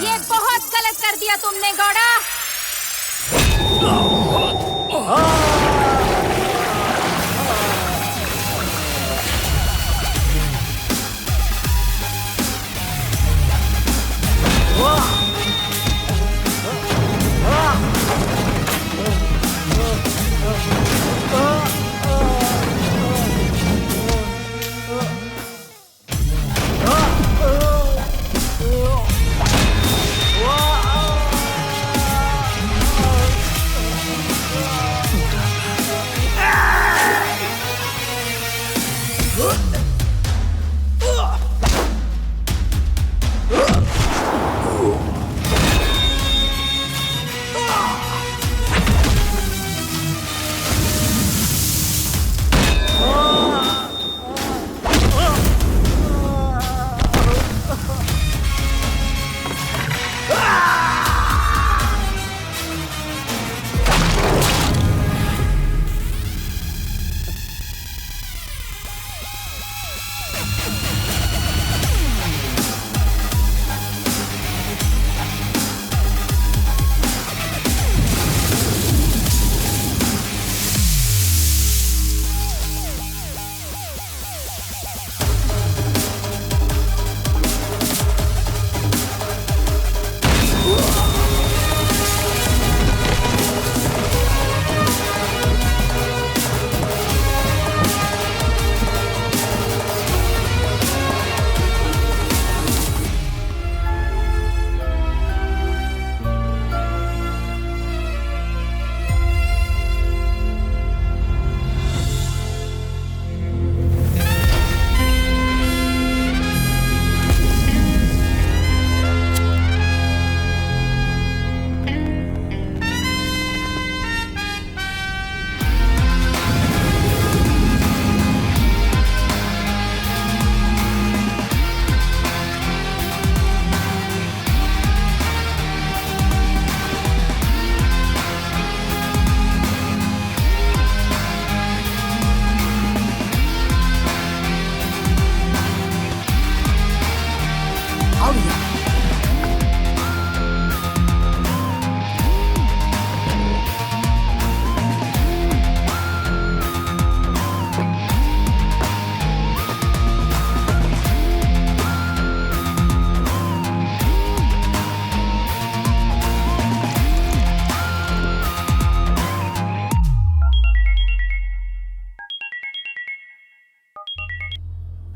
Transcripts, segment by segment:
ये बहुत गलत कर दिया तुमने गौड़ा।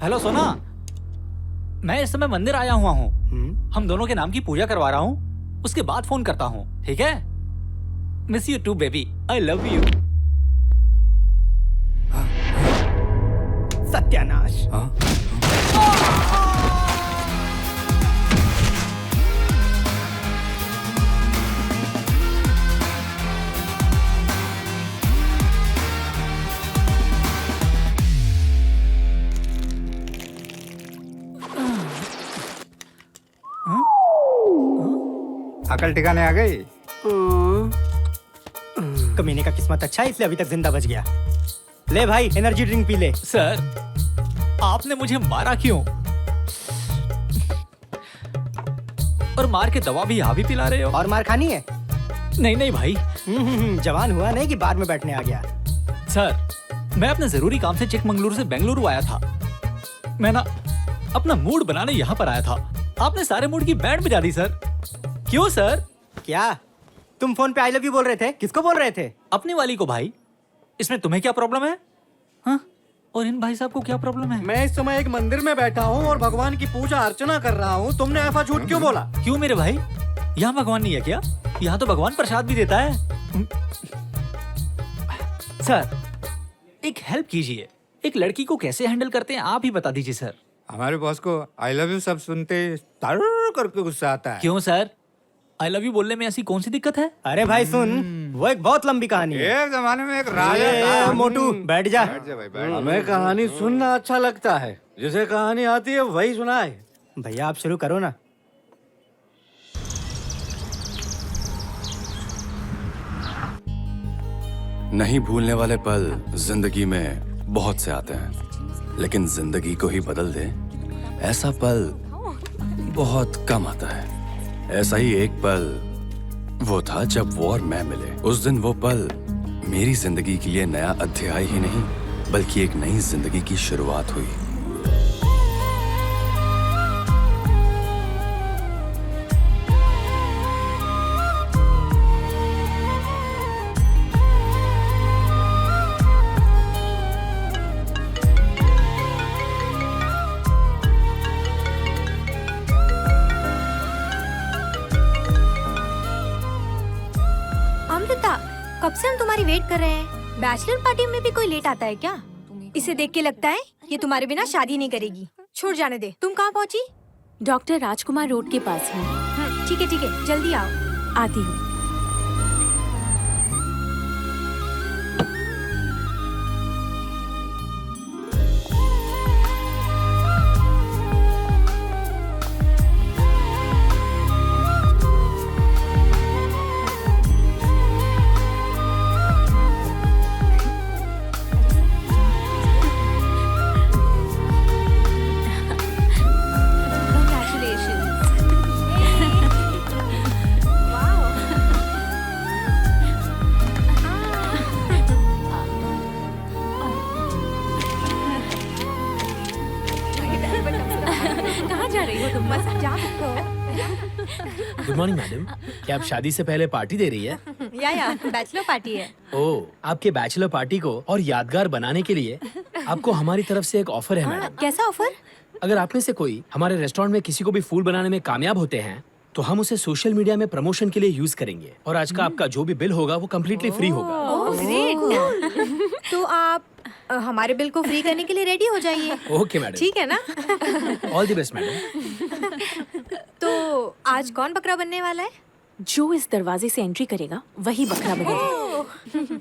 हेलो सोना, मैं इस समय मंदिर आया हुआ हूँ। हम दोनों के नाम की पूजा करवा रहा हूँ, उसके बाद फोन करता हूँ, ठीक है? Miss you too baby, I love you. सत्यानाश। अकल ठिकाने आ गई। कमीने का किस्मत अच्छा है इसलिए अभी तक जिंदा बच गया। ले भाई एनर्जी ड्रिंक पी ले। सर, आपने मुझे मारा क्यों? और मार के दवा भी यहाँ भी पिला रहे हो? और मार खानी है? नहीं नहीं भाई। जवान हुआ नहीं कि बाद में बैठने आ गया। सर, मैं अपने जरूरी काम से चिकमंगलुरु से बेंगलुरु आया था। मैं ना अपना मूड बनाने यहाँ पर आया था। आपने सारे मूड की बैंड बजा दी सर। क्यों सर? क्या तुम फोन पे आई लव यू बोल रहे थे? किसको बोल रहे थे? अपनी वाली को भाई। इसमें तुम्हें क्या प्रॉब्लम है? हाँ? और इन भाई साहब को क्या प्रॉब्लम है? मैं इस समय एक मंदिर में बैठा हूँ और भगवान की पूजा अर्चना कर रहा हूँ। तुमने ऐसा झूठ क्यों बोला? क्यों मेरे भाई? यहाँ भगवान नहीं है क्या? यहाँ तो भगवान प्रसाद भी देता है। सर, एक हेल्प कीजिए। एक लड़की को कैसे हैंडल करते हैं आप ही बता दीजिए सर। हमारे बॉस को आई लव यू सब सुनते तार करके गुस्सा आता है। क्यों सर? आई लव यू बोलने में ऐसी कौन सी दिक्कत है? अरे भाई सुन, वो एक बहुत लंबी कहानी है। एक जमाने में एक राजा था। मोटू बैठ जा। बैठ जा भाई, बैठ जा। हमें कहानी सुनना अच्छा लगता है। जिसे कहानी आती है वही सुनाए। भैया आप शुरू करो ना। नहीं भूलने वाले पल जिंदगी में बहुत से आते हैं, लेकिन जिंदगी को ही बदल दे ऐसा पल बहुत कम आता है। ऐसा ही एक पल वो था जब वो और मैं मिले। उस दिन वो पल मेरी जिंदगी के लिए नया अध्याय ही नहीं बल्कि एक नई जिंदगी की शुरुआत हुई। अमृता, कब से हम तुम्हारी वेट कर रहे हैं। बैचलर पार्टी में भी कोई लेट आता है क्या? इसे देख के लगता है ये तुम्हारे बिना शादी नहीं करेगी। छोड़ जाने दे। तुम कहाँ पहुँची? डॉक्टर राजकुमार रोड के पास हूँ। ठीक है, जल्दी आओ। आती हूँ। गुड मॉर्निंग मैडम, क्या आप शादी से पहले पार्टी दे रही है? या बैचलर पार्टी है। ओह, आपके बैचलर पार्टी को और यादगार बनाने के लिए आपको हमारी तरफ से एक ऑफर है मैडम। कैसा ऑफर? अगर आप में से कोई हमारे रेस्टोरेंट में किसी को भी फूल बनाने में कामयाब होते हैं तो हम उसे सोशल मीडिया में प्रमोशन के लिए यूज करेंगे और आज का आपका जो भी बिल होगा वो कम्प्लीटली फ्री होगा। Oh great. तो आप हमारे बिल को फ्री करने के लिए रेडी हो जाइए। ओके मैडम, ठीक है ना? All the best madam. तो आज कौन बकरा बनने वाला है? जो इस दरवाजे से एंट्री करेगा वही बकरा बनेगा।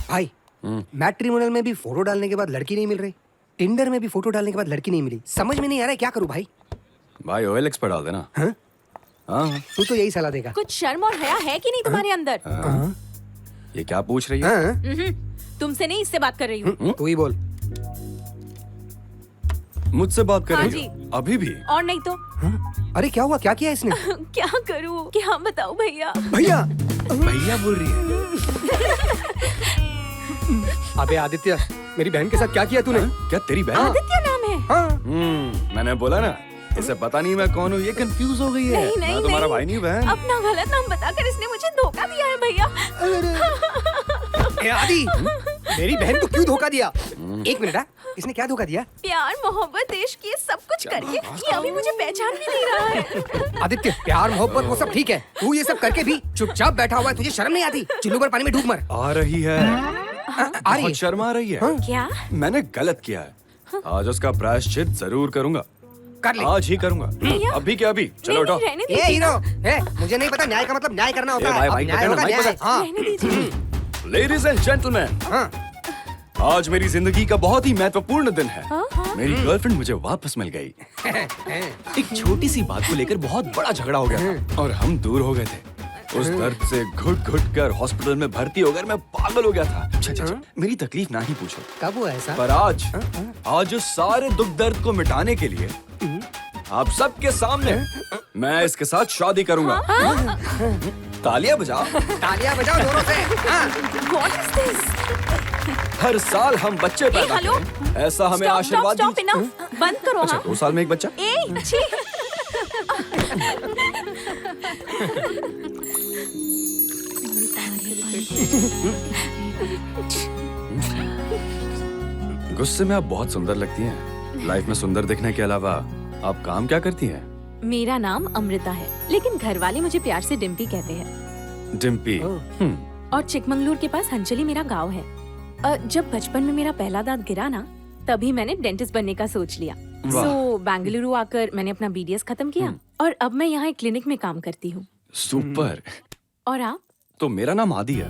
भाई मैट्रिमोनियल में भी फोटो डालने के बाद लड़की नहीं मिल रही, टिंडर में भी फोटो डालने के बाद लड़की नहीं मिली। समझ में नहीं आ रहा है क्या करूं भाई। भाई OLX पर डाल देना। हाँ? हाँ तू तो यही सलाह देगा। कुछ शर्म और हया है कि नहीं तुम्हारे अंदर? ये क्या पूछ रही है? हाँ? तुमसे नहीं, इससे बात कर रही हूँ। तू ही बोल। मुझसे बात कर हाँ रही हो? अभी भी? और नहीं तो अरे क्या हुआ, क्या किया इसने? क्या करूँ, क्या बताऊँ भैया। भैया भैया बोल रही है। अबे आदित्य, मेरी बहन के साथ क्या किया तूने? क्या तेरी बहन? आदित्य नाम है? हाँ। मैंने बोला ना, इसे पता नहीं मैं कौन हूँ, ये कंफ्यूज हो गई है। नहीं, मैं तुम्हारा नहीं। भाई नहीं बहन। अपना गलत नाम बताकर इसने मुझे धोखा दिया है भैया। ए आदि, मेरी बहन को क्यों धोखा दिया? एक मिनट, इसने क्या धोखा दिया? प्यार मोहब्बत देश की सब कुछ करके ये अभी मुझे पहचान भी नहीं रहा है। आदित्य, प्यार मोहब्बत वो सब ठीक है, तू ये सब करके भी चुपचाप बैठा हुआ है, तुझे शर्म नहीं आती? चुल्लू पर पानी में डूब मर। आ रही है, आ रही बहुत है? शर्म आ रही है। क्या? मैंने गलत किया है, आज उसका प्रायश्चित जरूर करूंगा। कर ले। आज ही करूंगा। अभी क्या अभी? चलो उठो। रहने ए दीजिए। हीरो, ए मुझे नहीं पता न्याय का मतलब न्याय करना होता ए है। भाई, अब भाई, न्याय पकड़ना, होगा, भाई, न्याय। पकड़। हाँ। रहने दीजिए। लेडीज एंड जेंटलमैन, हाँ। आज मेरी जिंदगी का बहुत ही महत्वपूर्ण दिन है। हाँ। मेरी गर्लफ्रेंड मुझे वापस मिल गई। एक छोटी सी बात को लेकर बहुत बड़ा झगड़ा हो गया था और हम दूर हो गए थे। उस दर्द से घुट घुट कर हॉस्पिटल में भर्ती होकर मैं पागल हो गया था। अच्छा, मेरी तकलीफ ना ही पूछो। कब हुआ ऐसा? पर आज उस सारे दुख दर्द को मिटाने के लिए आप सबके सामने मैं इसके साथ शादी करूंगा। तालियां बजाओ। तालियां बजाओ जोरों से। हाँ। What is this? हर साल हम बच्चे पैदा हेलो। करें, ऐसा हमें Stop, आशीर्वाद stop, दीजिए। stop, enough. बंद करो। अच्छा, हाँ। 2 साल में एक बच्चा? ए, छी। गुस्से में आप बहुत सुंदर लगती हैं। लाइफ में सुंदर दिखने के अलावा आप काम क्या करती हैं? मेरा नाम अमृता है, लेकिन घर वाले मुझे प्यार से डिम्पी कहते हैं। डिम्पी। और चिकमंगलूर के पास हंचली मेरा गांव है। जब बचपन में मेरा पहला दांत गिरा ना, तभी मैंने डेंटिस्ट बनने का सोच लिया। वाह। सो बेंगलुरु आकर मैंने अपना BDS खत्म किया और अब मैं यहाँ एक क्लिनिक में काम करती हूँ। सुपर। और आप? तो मेरा नाम आदि है।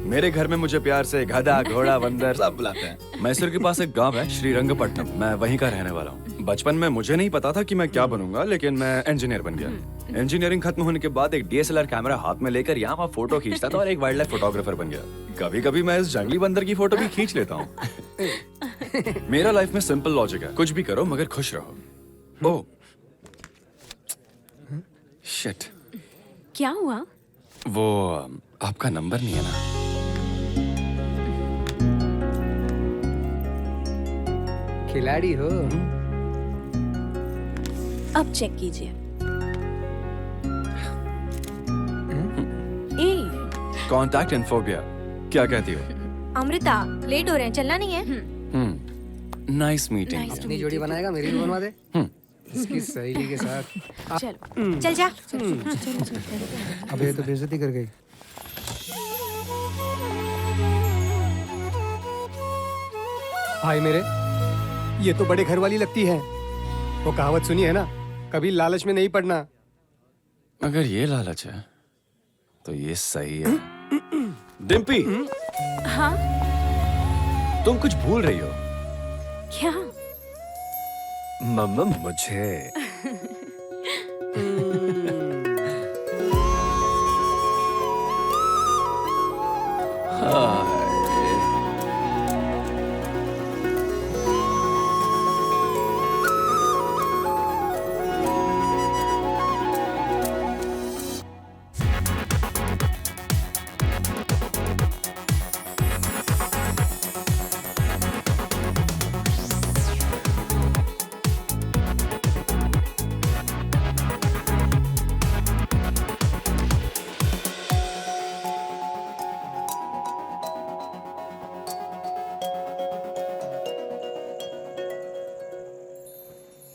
मेरे घर में मुझे प्यार से गधा, घोड़ा, बंदर सब बुलाते हैं। मैसूर के पास एक गांव है श्रीरंगपट्टनम, मैं वहीं का रहने वाला हूँ। बचपन में मुझे नहीं पता था कि मैं क्या बनूंगा, लेकिन मैं इंजीनियर बन गया। इंजीनियरिंग खत्म होने के बाद एक DSLR कैमरा हाथ में लेकर यहाँ वहाँ फोटो खींचता था और एक वाइल्ड लाइफ फोटोग्राफर बन गया। कभी कभी मैं इस जंगली बंदर की फोटो भी खींच लेता हूँ। मेरा लाइफ में सिंपल लॉजिक है, कुछ भी करो मगर खुश रहो। ओह शिट, क्या हुआ? वो आपका नंबर नहीं है ना? खिलाड़ी हो। अब चेक कीजिए। ए, कॉन्टैक्ट इन्फोबिया, क्या कहती हो? अमृता, लेट हो रहे हैं, चलना नहीं है? Nice meeting. अपनी जोड़ी बनाएगा, मेरी भी बनवा दे। इसकी सहेली के साथ। चलो। चल जा। अब ये तो बेइज्जती कर गई। भाई मेरे, ये तो बड़े घर वाली लगती है। वो कहावत सुनी है ना, कभी लालच में नहीं पड़ना। अगर ये लालच है तो ये सही है। डिम्पी, हाँ, तुम कुछ भूल रही हो। क्या? मम्मा मुझे।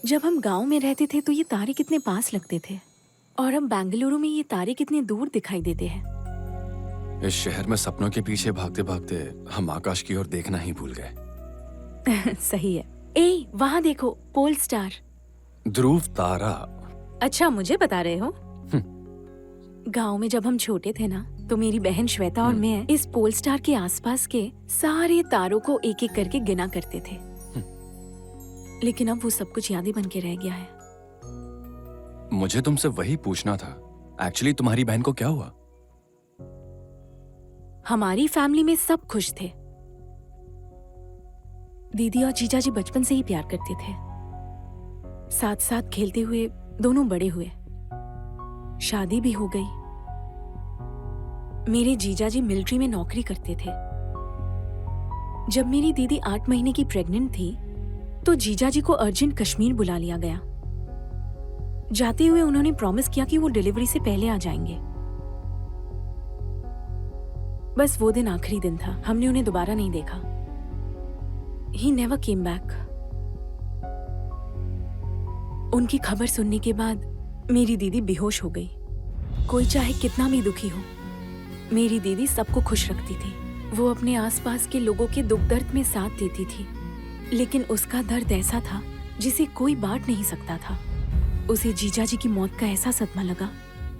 जब हम गांव में रहते थे तो ये तारे कितने पास लगते थे, और अब बेंगलुरु में ये तारे कितने दूर दिखाई देते हैं। इस शहर में सपनों के पीछे भागते भागते हम आकाश की ओर देखना ही भूल गए। सही है। ए, वहाँ देखो, पोल स्टार। ध्रुव तारा। अच्छा, मुझे बता रहे हो? गांव में जब हम छोटे थे ना, तो मेरी बहन श्वेता और मैं इस पोल स्टार के आसपास के सारे तारों को एक एक करके गिना करते थे। लेकिन अब वो सब कुछ यादें बन के रह गया है। मुझे तुमसे वही पूछना था। एक्चुअली तुम्हारी बहन को क्या हुआ? हमारी फैमिली में सब खुश थे। दीदी और जीजा जी बचपन से ही प्यार करते थे। साथ साथ खेलते हुए दोनों बड़े हुए। शादी भी हो गई। मेरे जीजा जी मिलिट्री में नौकरी करते थे। जब मेरी दीदी 8 महीने की प्रेग्नेंट थी, तो जीजा जी को अर्जेंट कश्मीर बुला लिया गया। जाते हुए उन्होंने प्रॉमिस किया कि वो डिलीवरी से पहले आ जाएंगे। बस वो दिन आखिरी दिन था। हमने उन्हें दोबारा नहीं देखा। He never came back. उनकी खबर सुनने के बाद मेरी दीदी बेहोश हो गई। कोई चाहे कितना भी दुखी हो, मेरी दीदी सबको खुश रखती थी। वो अपने आसपास के लोगों के दुख दर्द में साथ देती थी, लेकिन उसका दर्द ऐसा था जिसे कोई बांट नहीं सकता था। उसे जीजा जी की मौत का ऐसा सदमा लगा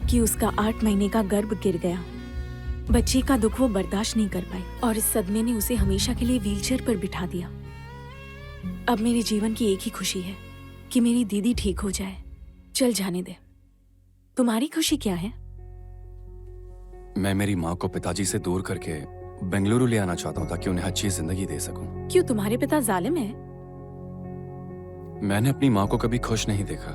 कि उसका 8 महीने का गर्भ गिर गया। बच्चे का दुख वो बर्दाश्त नहीं कर पाई और इस सदमे ने उसे हमेशा के लिए व्हीलचेयर पर बिठा दिया। अब मेरे जीवन की एक ही खुशी है कि मेरी दीदी ठीक हो जाए। चल जाने दे। तुम्हारी खुशी क्या है? मैं मेरी माँ को पिताजी से दूर करके बेंगलुरु ले आना चाहता हूँ ताकि उन्हें अच्छी जिंदगी दे सकूं। क्यों, तुम्हारे पिता जालिम है? मैंने अपनी माँ को कभी खुश नहीं देखा।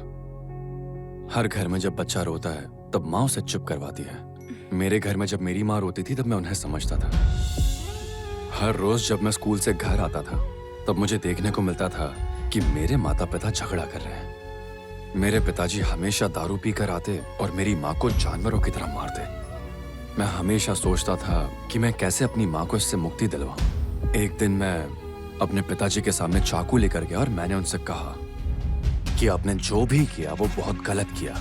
हर घर में जब बच्चा रोता है तब माँ उसे चुप करवाती है। मेरे घर में जब मेरी माँ रोती थी तब मैं उन्हें समझता था। हर रोज जब मैं स्कूल से घर आता था तब मुझे देखने को मिलता था कि मेरे माता पिता झगड़ा कर रहे हैं। मेरे पिताजी हमेशा दारू पी कर आते और मेरी माँ को जानवरों की तरह मारते। मैं हमेशा सोचता था कि मैं कैसे अपनी माँ को इससे मुक्ति दिलवाऊं। एक दिन मैं अपने पिताजी के सामने चाकू लेकर गया और मैंने उनसे कहा कि आपने जो भी किया वो बहुत गलत किया।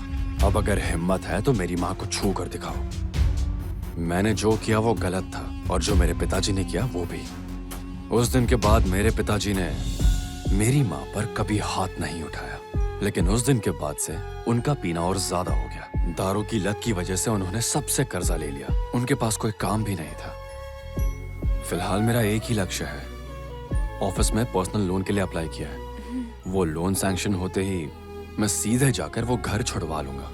अब अगर हिम्मत है तो मेरी माँ को छू कर दिखाओ। मैंने जो किया वो गलत था और जो मेरे पिताजी ने किया वो भी। उस दिन के बाद मेरे पिताजी ने मेरी माँ पर कभी हाथ नहीं उठाया, लेकिन उस दिन के बाद से उनका पीना और ज्यादा हो गया। दारू की लत की वजह से उन्होंने सबसे कर्जा ले लिया। उनके पास कोई काम भी नहीं था। फिलहाल मेरा एक ही लक्ष्य है, ऑफिस में पर्सनल लोन के लिए अप्लाई किया है। वो लोन सैंक्शन होते ही मैं सीधे जाकर वो घर छुड़वा लूंगा।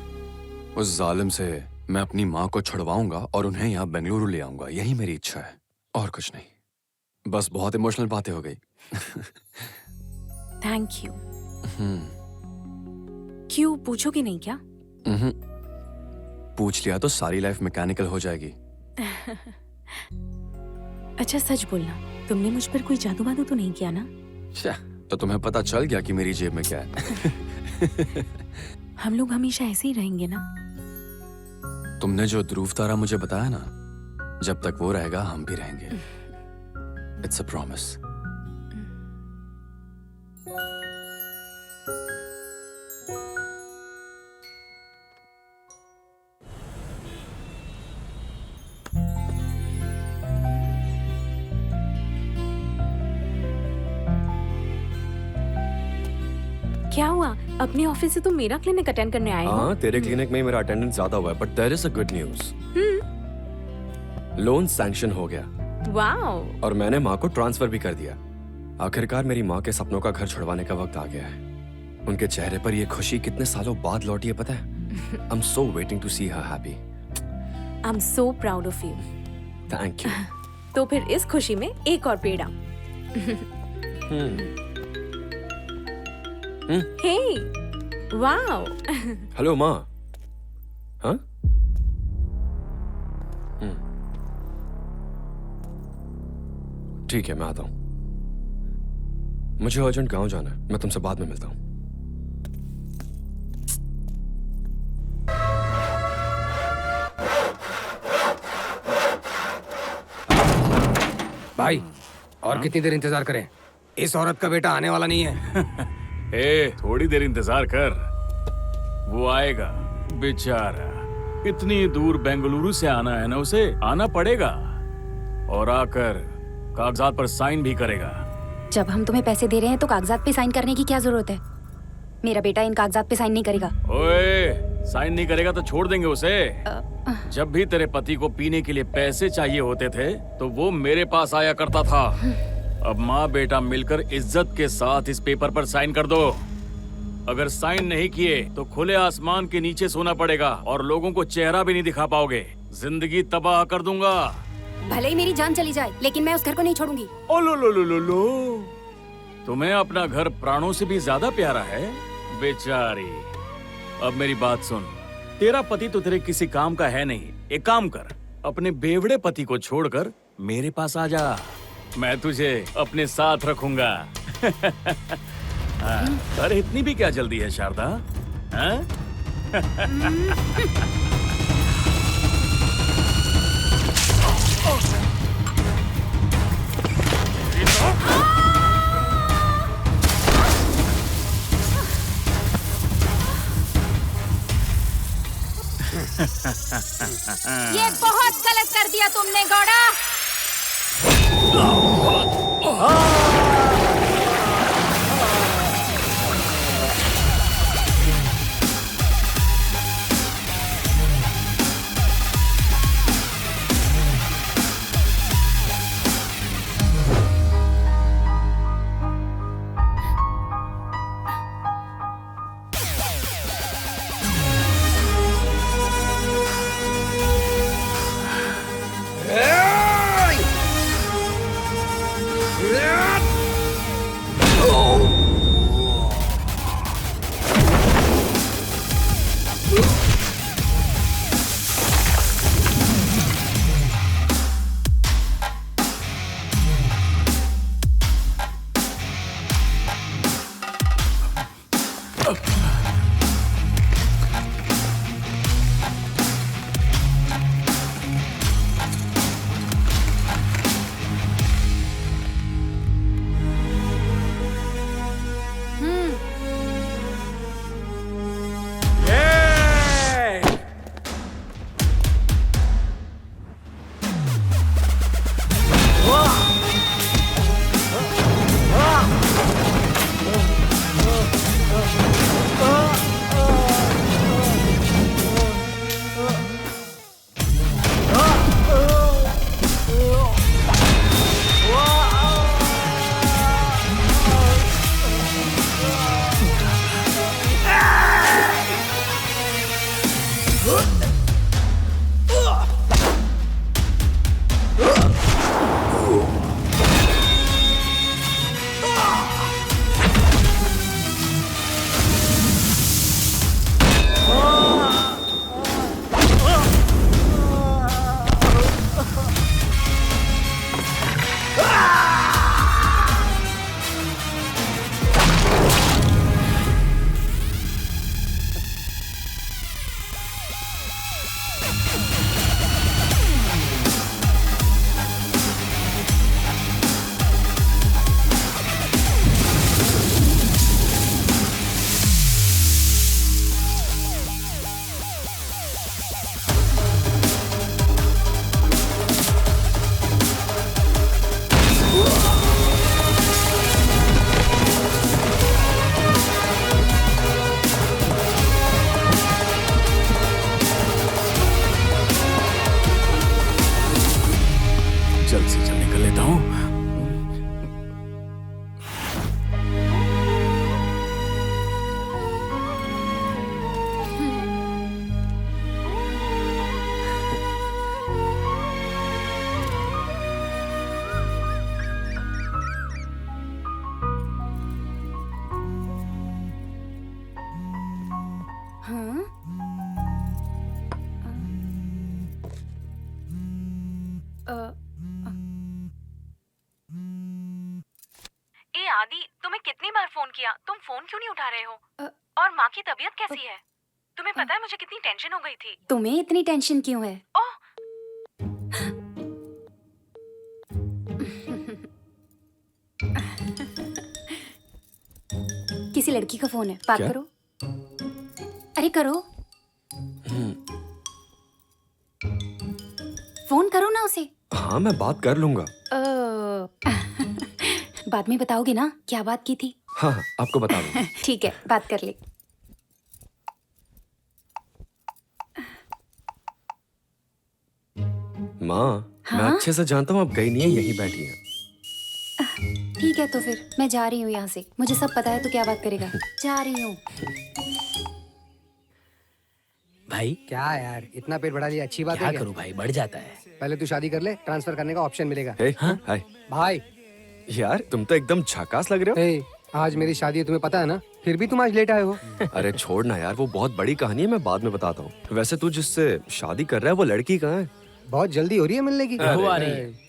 उस जालिम से मैं अपनी माँ को छुड़वाऊंगा और उन्हें यहाँ बेंगलुरु ले आऊंगा। यही मेरी इच्छा है और कुछ नहीं। बस बहुत इमोशनल बातें हो गई। Thank you. क्यों, पूछोगे नहीं क्या? पूछ लिया तो सारी लाइफ मैकेनिकल हो जाएगी। अच्छा सच बोलना, तुमने मुझ पर कोई जादू वादू तो नहीं किया ना? तो तुम्हें पता चल गया कि मेरी जेब में क्या है। हम लोग हमेशा ऐसे ही रहेंगे ना? तुमने जो ध्रुव तारा मुझे बताया ना, जब तक वो रहेगा हम भी रहेंगे। It's a promise. क्या हुआ? अपने ऑफिस से तुम मेरा क्लिनिक अटेंड करने आए हो? हाँ, तेरे क्लिनिक में मेरा अटेंडेंस ज्यादा हुआ है, but there is a good news. Loan sanction हो गया वाओ! और मैंने माँ को ट्रांसफर भी कर दिया। आखिरकार मेरी माँ के सपनों का घर छुड़वाने का वक्त आ गया है। उनके चेहरे पर ये खुशी कितने सालों बाद लौटी है पता है? I am so waiting to see her happy. I am so proud of you. Thank you. तो फिर इस खुशी में एक और पेड़ा। हे, वाओ! हेलो माँ। हाँ? ठीक है, मैं आता हूँ। मुझे अर्जेंट गांव जाना है, मैं तुमसे बाद में मिलता हूँ। भाई, और कितनी देर इंतजार करें? इस औरत का बेटा आने वाला नहीं है। थोड़ी देर इंतजार कर, वो आएगा। बेचारा इतनी दूर बेंगलुरु से आना है ना, उसे आना पड़ेगा और आकर कागजात पर साइन भी करेगा। जब हम तुम्हें पैसे दे रहे हैं तो कागजात पे साइन करने की क्या जरूरत है? मेरा बेटा इन कागजात पे साइन नहीं करेगा। ओए, साइन नहीं करेगा तो छोड़ देंगे उसे। जब भी तेरे पति को पीने के लिए पैसे चाहिए होते थे तो वो मेरे पास आया करता था। अब माँ बेटा मिलकर इज्जत के साथ इस पेपर पर साइन कर दो। अगर साइन नहीं किए तो खुले आसमान के नीचे सोना पड़ेगा और लोगों को चेहरा भी नहीं दिखा पाओगे। जिंदगी तबाह कर दूंगा। भले ही मेरी जान चली जाए, लेकिन मैं उस घर को नहीं छोड़ूंगी। ओ लो लो लो लो लो, तुम्हें अपना घर प्राणों से भी ज्यादा प्यारा है बेचारी। अब मेरी बात सुन, तेरा पति तो तेरे किसी काम का है नहीं। एक काम कर, अपने बेवड़े पति को छोड़कर मेरे पास आ जा। मैं तुझे अपने साथ रखूंगा। अरे इतनी भी क्या जल्दी है शारदा? हाँ? ये बहुत गलत कर दिया तुमने गौड़ा। आदि, तुम्हें कितनी बार फोन किया, तुम फोन क्यों नहीं उठा रहे हो? और माँ की तबीयत कैसी है? तुम्हें पता है मुझे कितनी टेंशन हो गई थी। तुम्हें इतनी टेंशन क्यों है? ओह, किसी लड़की का फोन है, बात क्या? करो। अरे करो, फोन करो ना उसे। हाँ मैं बात कर लूंगा। बाद में बताओगे ना क्या बात की थी? हाँ हाँ, आपको बता दूंगा। ठीक है, बात कर ले। माँ, मैं हाँ? अच्छे से जानता हूँ आप गई नहीं है, यहीं बैठी हैं। ठीक है तो फिर मैं जा रही हूँ यहाँ से। मुझे सब पता है तो क्या बात करेगा। जा रही हूँ। भाई क्या यार, इतना पेट बढ़ा लिया, अच्छी बात क्या है क्या? करूँ भाई, बढ़ जाता है। पहले तू शादी कर ले, ट्रांसफर करने का ऑप्शन मिलेगा। हे, हाय। भाई, यार तुम तो एकदम झकास लग रहे हे, आज मेरी शादी है, तुम्हें पता है ना? फिर भी तुम आज लेट आए हो। हो। अरे छोड़ ना यार, वो बहुत बड़ी कहानी है, मैं बाद में बताता हूँ। वैसे तू जिससे शादी कर रहा है वो लड़की कहाँ है? बहुत जल्दी हो रही है मिलने की। वो आ रही है।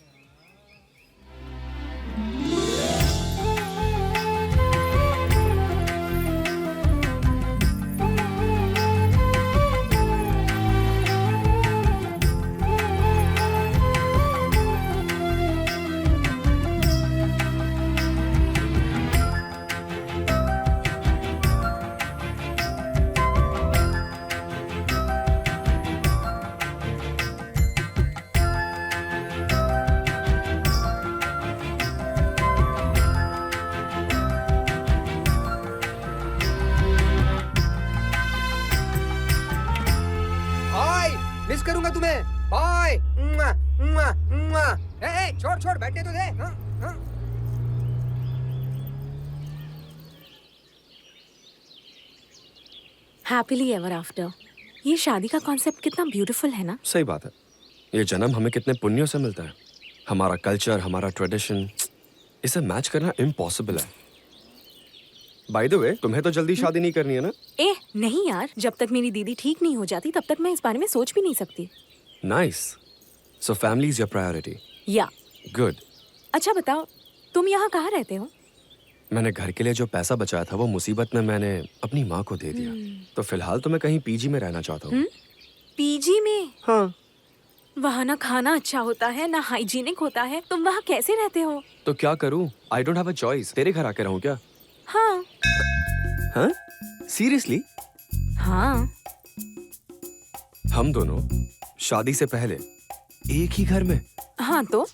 बाय, मिस करूंगा तुम्हें। बाय। छोड़ छोड़, बैठने तो दे। हाँ, हाँ। Happily ever after. ये शादी का कॉन्सेप्ट कितना ब्यूटीफुल है ना। सही बात है। ये जन्म हमें कितने पुण्यों से मिलता है। हमारा कल्चर, हमारा ट्रेडिशन, इसे मैच करना इम्पॉसिबल है। बाय द वे, तुम्हें तो जल्दी शादी नहीं करनी है ना? ए नहीं यार, जब तक मेरी दीदी ठीक नहीं हो जाती तब तक मैं इस बारे में सोच भी नहीं सकती। Nice. So family is your priority. या गुड। अच्छा बताओ, तुम यहाँ कहाँ रहते हो? मैंने घर के लिए जो पैसा बचाया था वो मुसीबत में मैंने अपनी माँ को दे दिया। तो फिलहाल तो मैं कहीं पीजी में रहना चाहता हूँ। पीजी में? हाँ। वहाँ ना खाना अच्छा होता है ना हाइजीनिक होता है, तुम वहाँ कैसे रहते हो? तो क्या करूँ? I don't have a choice. तेरे घर आके रहूँ क्या? हाँ। हाँ? सीरियसली? हाँ। हम दोनों शादी से पहले एक ही घर में? हाँ तो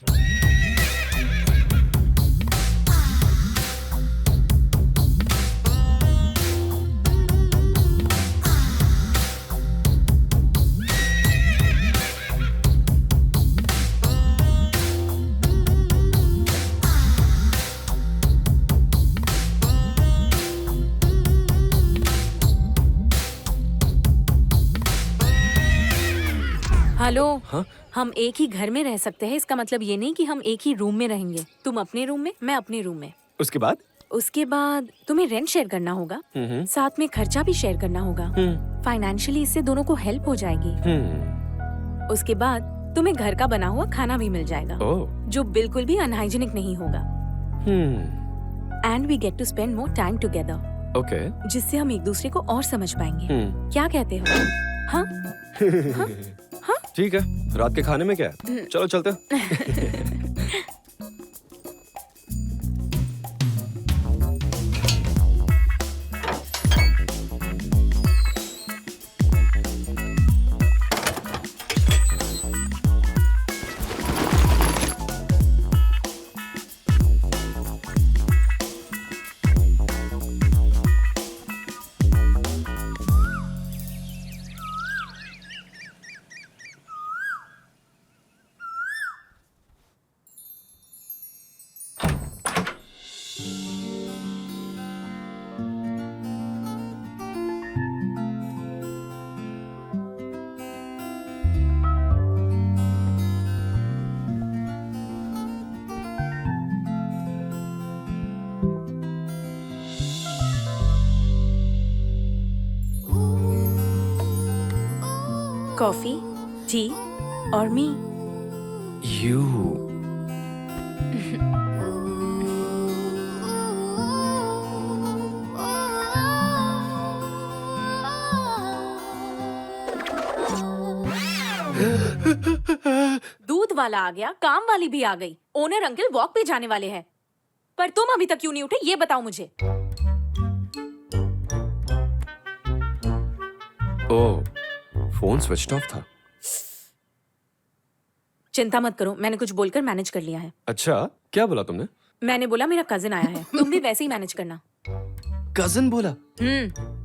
हेलो। हाँ? हम एक ही घर में रह सकते हैं, इसका मतलब ये नहीं कि हम एक ही रूम में रहेंगे। तुम अपने रूम में, मैं अपने रूम में। उसके बाद? उसके बाद तुम्हें रेंट शेयर करना होगा, साथ में खर्चा भी शेयर करना होगा। फाइनेंशियली इससे दोनों को हेल्प हो जाएगी। उसके बाद तुम्हें घर का बना हुआ खाना भी मिल जाएगा, जो बिल्कुल भी अनहाइजीनिक नहीं होगा। And we get to spend more time together. Okay. जिससे हम एक दूसरे को और समझ पाएंगे। क्या कहते हो? हाँ? हाँ? ठीक है। रात के खाने में क्या है? चलो चलते हैं। कॉफी, टी और मी। You. वाला आ गया, काम वाली भी आ गई, ओनर अंकल वॉक पे जाने वाले हैं, पर तुम अभी तक क्यों नहीं उठे ये बताओ मुझे। ओह, फोन स्विच ऑफ था। चिंता मत करो, मैंने कुछ बोलकर मैनेज कर लिया है। अच्छा, क्या बोला तुमने? मैंने बोला मेरा कजिन आया है, तुम भी वैसे ही मैनेज करना। कजिन बोला?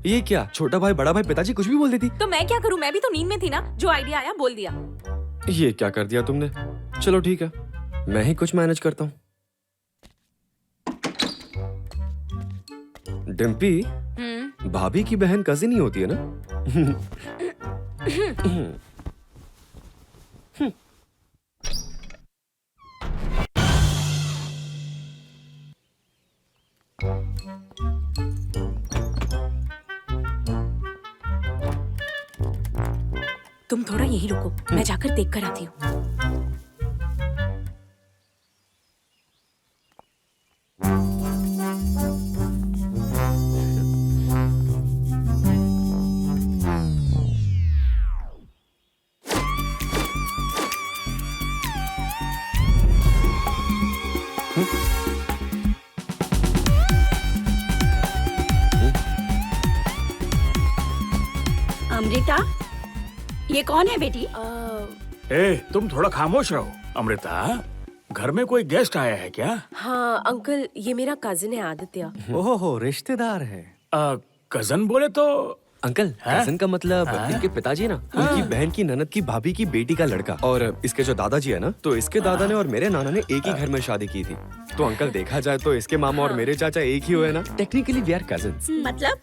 ये क्या, छोटा भाई बड़ा भाई पिताजी कुछ भी बोल देती? तो मैं क्या करूं, मैं भी तो नींद में थी ना, जो आइडिया आया बोल दिया। ये क्या कर दिया तुमने? चलो ठीक है, मैं ही कुछ मैनेज करता हूँ। डिम्पी, भाभी की बहन कजिन ही होती है ना? तुम थोड़ा यही रुको, मैं जाकर देख कर आती हूँ। अमृता, ये कौन है बेटी? ए, तुम थोड़ा खामोश रहो। अमृता, घर में कोई गेस्ट आया है क्या? हाँ अंकल, ये मेरा कजिन है आदित्य। ओहो, रिश्तेदार है। कजन बोले तो अंकल, कजिन का मतलब इनके पिताजी ना, उनकी बहन की ननद की भाभी की बेटी का लड़का। और इसके जो दादाजी है ना, तो इसके दादा ने और मेरे नाना ने एक ही घर में शादी की थी। तो अंकल देखा जाए तो इसके मामा और मेरे चाचा एक ही हुए ना। Technically we are cousins. मतलब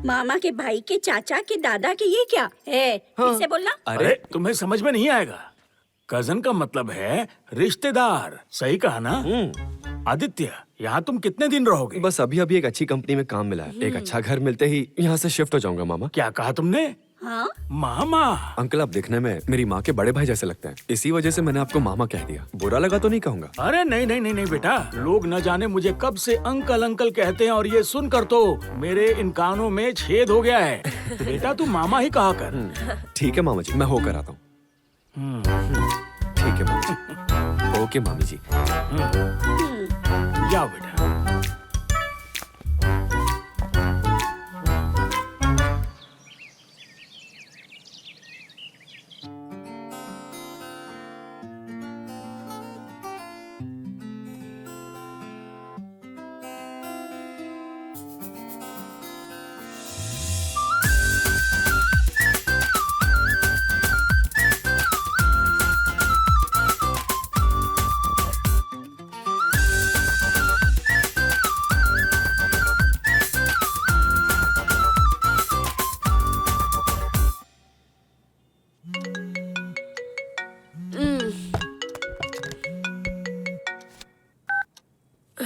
मामा के भाई के चाचा के दादा के, ये क्या है? इसे बोलना। अरे तुम्हें समझ में नहीं आएगा। कजन का मतलब है रिश्तेदार, सही कहा ना? आदित्य, यहाँ तुम कितने दिन रहोगे? बस अभी अभी एक अच्छी कंपनी में काम मिला है। एक अच्छा घर मिलते ही यहाँ से शिफ्ट हो जाऊंगा मामा। क्या कहा तुमने? हाँ? मामा? अंकल, आप देखने में मेरी माँ के बड़े भाई जैसे लगते हैं, इसी वजह से मैंने आपको मामा कह दिया। बुरा लगा तो नहीं कहूँगा। अरे नहीं नहीं नहीं नहीं बेटा, लोग न जाने मुझे कब से अंकल अंकल कहते हैं, और ये सुनकर तो मेरे इन कानों में छेद हो गया है। बेटा तू मामा ही कहा कर। ठीक है मामा जी, मैं होकर आता हूँ। ठीक है मामा जी। ओके मामी जी। जाओ बेटा।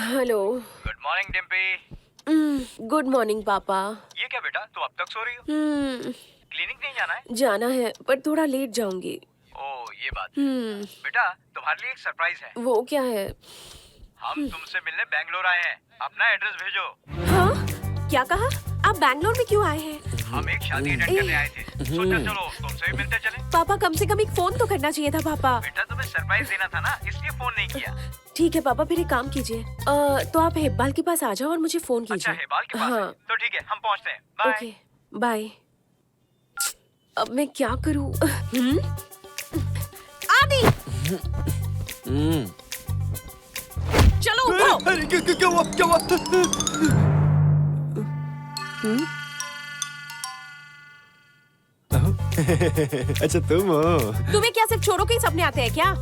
Hello. Good morning Dimpy. Good morning पापा। ये क्या बेटा, तू अब तक सो रही हो? क्लिनिक नहीं जाना है? जाना है, पर थोड़ा लेट जाऊंगी। ओह, ये बात है। बेटा, तुम्हारे लिए एक सरप्राइज है। वो क्या है? हम तुमसे मिलने बैंगलोर आए हैं, अपना एड्रेस भेजो। हाँ? क्या कहा? आप बैंगलोर में क्यों आए हैं? हम एक शादी अटेंड करने आए थे, सोचा चलो तुमसे भी मिलते चले। पापा, कम से कम एक फोन तो करना चाहिए था पापा। बेटा, तुम्हें सरप्राइज देना था ना, इसलिए फोन नहीं किया। ठीक है पापा, फिर एक काम कीजिए, तो आप हेब्बाल के पास आ जाओ और मुझे फोन कीजिए। अच्छा, हेबाल के पास है? हाँ। तो ठीक है, हम पहुंचते हैं। बाय। Okay, bye. अब मैं क्या करूं? आदि, चलो उठो। क्या हुआ? अच्छा तुम हो? तुम्हें क्या सिर्फ छोरों के ही सपने आते हैं क्या?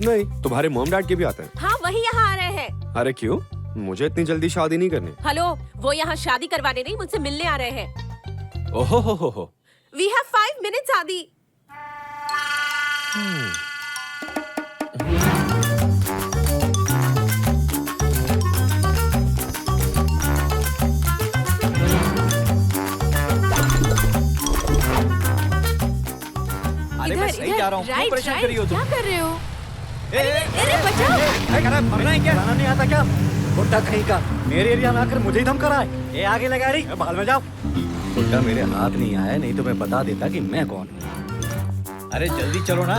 नहीं, तुम्हारे मॉम डैड के भी आते हैं। हाँ, वही यहाँ आ रहे हैं। अरे क्यों? मुझे इतनी जल्दी शादी नहीं करनी। हेलो, वो यहाँ शादी करवाने नहीं, मुझसे मिलने आ रहे हैं। ओहो हो। We have 5 minutes, आदि। अरे मैं सही जा रहा हूँ, क्यों परेशान कर रही हो तुम? क्या कर रहे हो? अरे बचाओ! मरना है क्या? खाना नहीं आता क्या? बुड्ढा कहीं का मेरे एरिया में आकर मुझे ही धमका रहा है। ये आगे लगा रही, भाल में जाओ। बुड्ढा मेरे हाथ नहीं आया, नहीं तो मैं बता देता कि मैं कौन हूँ। अरे जल्दी चलो ना।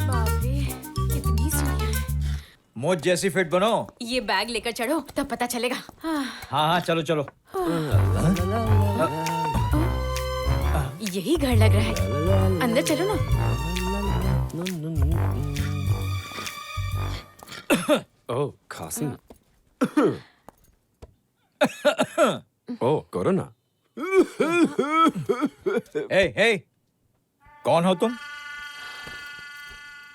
बाप रे, मोज जैसी फिट बनो। ये बैग लेकर चढ़ो तब पता चलेगा। हाँ हाँ चलो चलो। यही घर लग रहा है, अंदर चलो ना। ओह खांसी। ओह कोरोना। ए कौन हो तुम?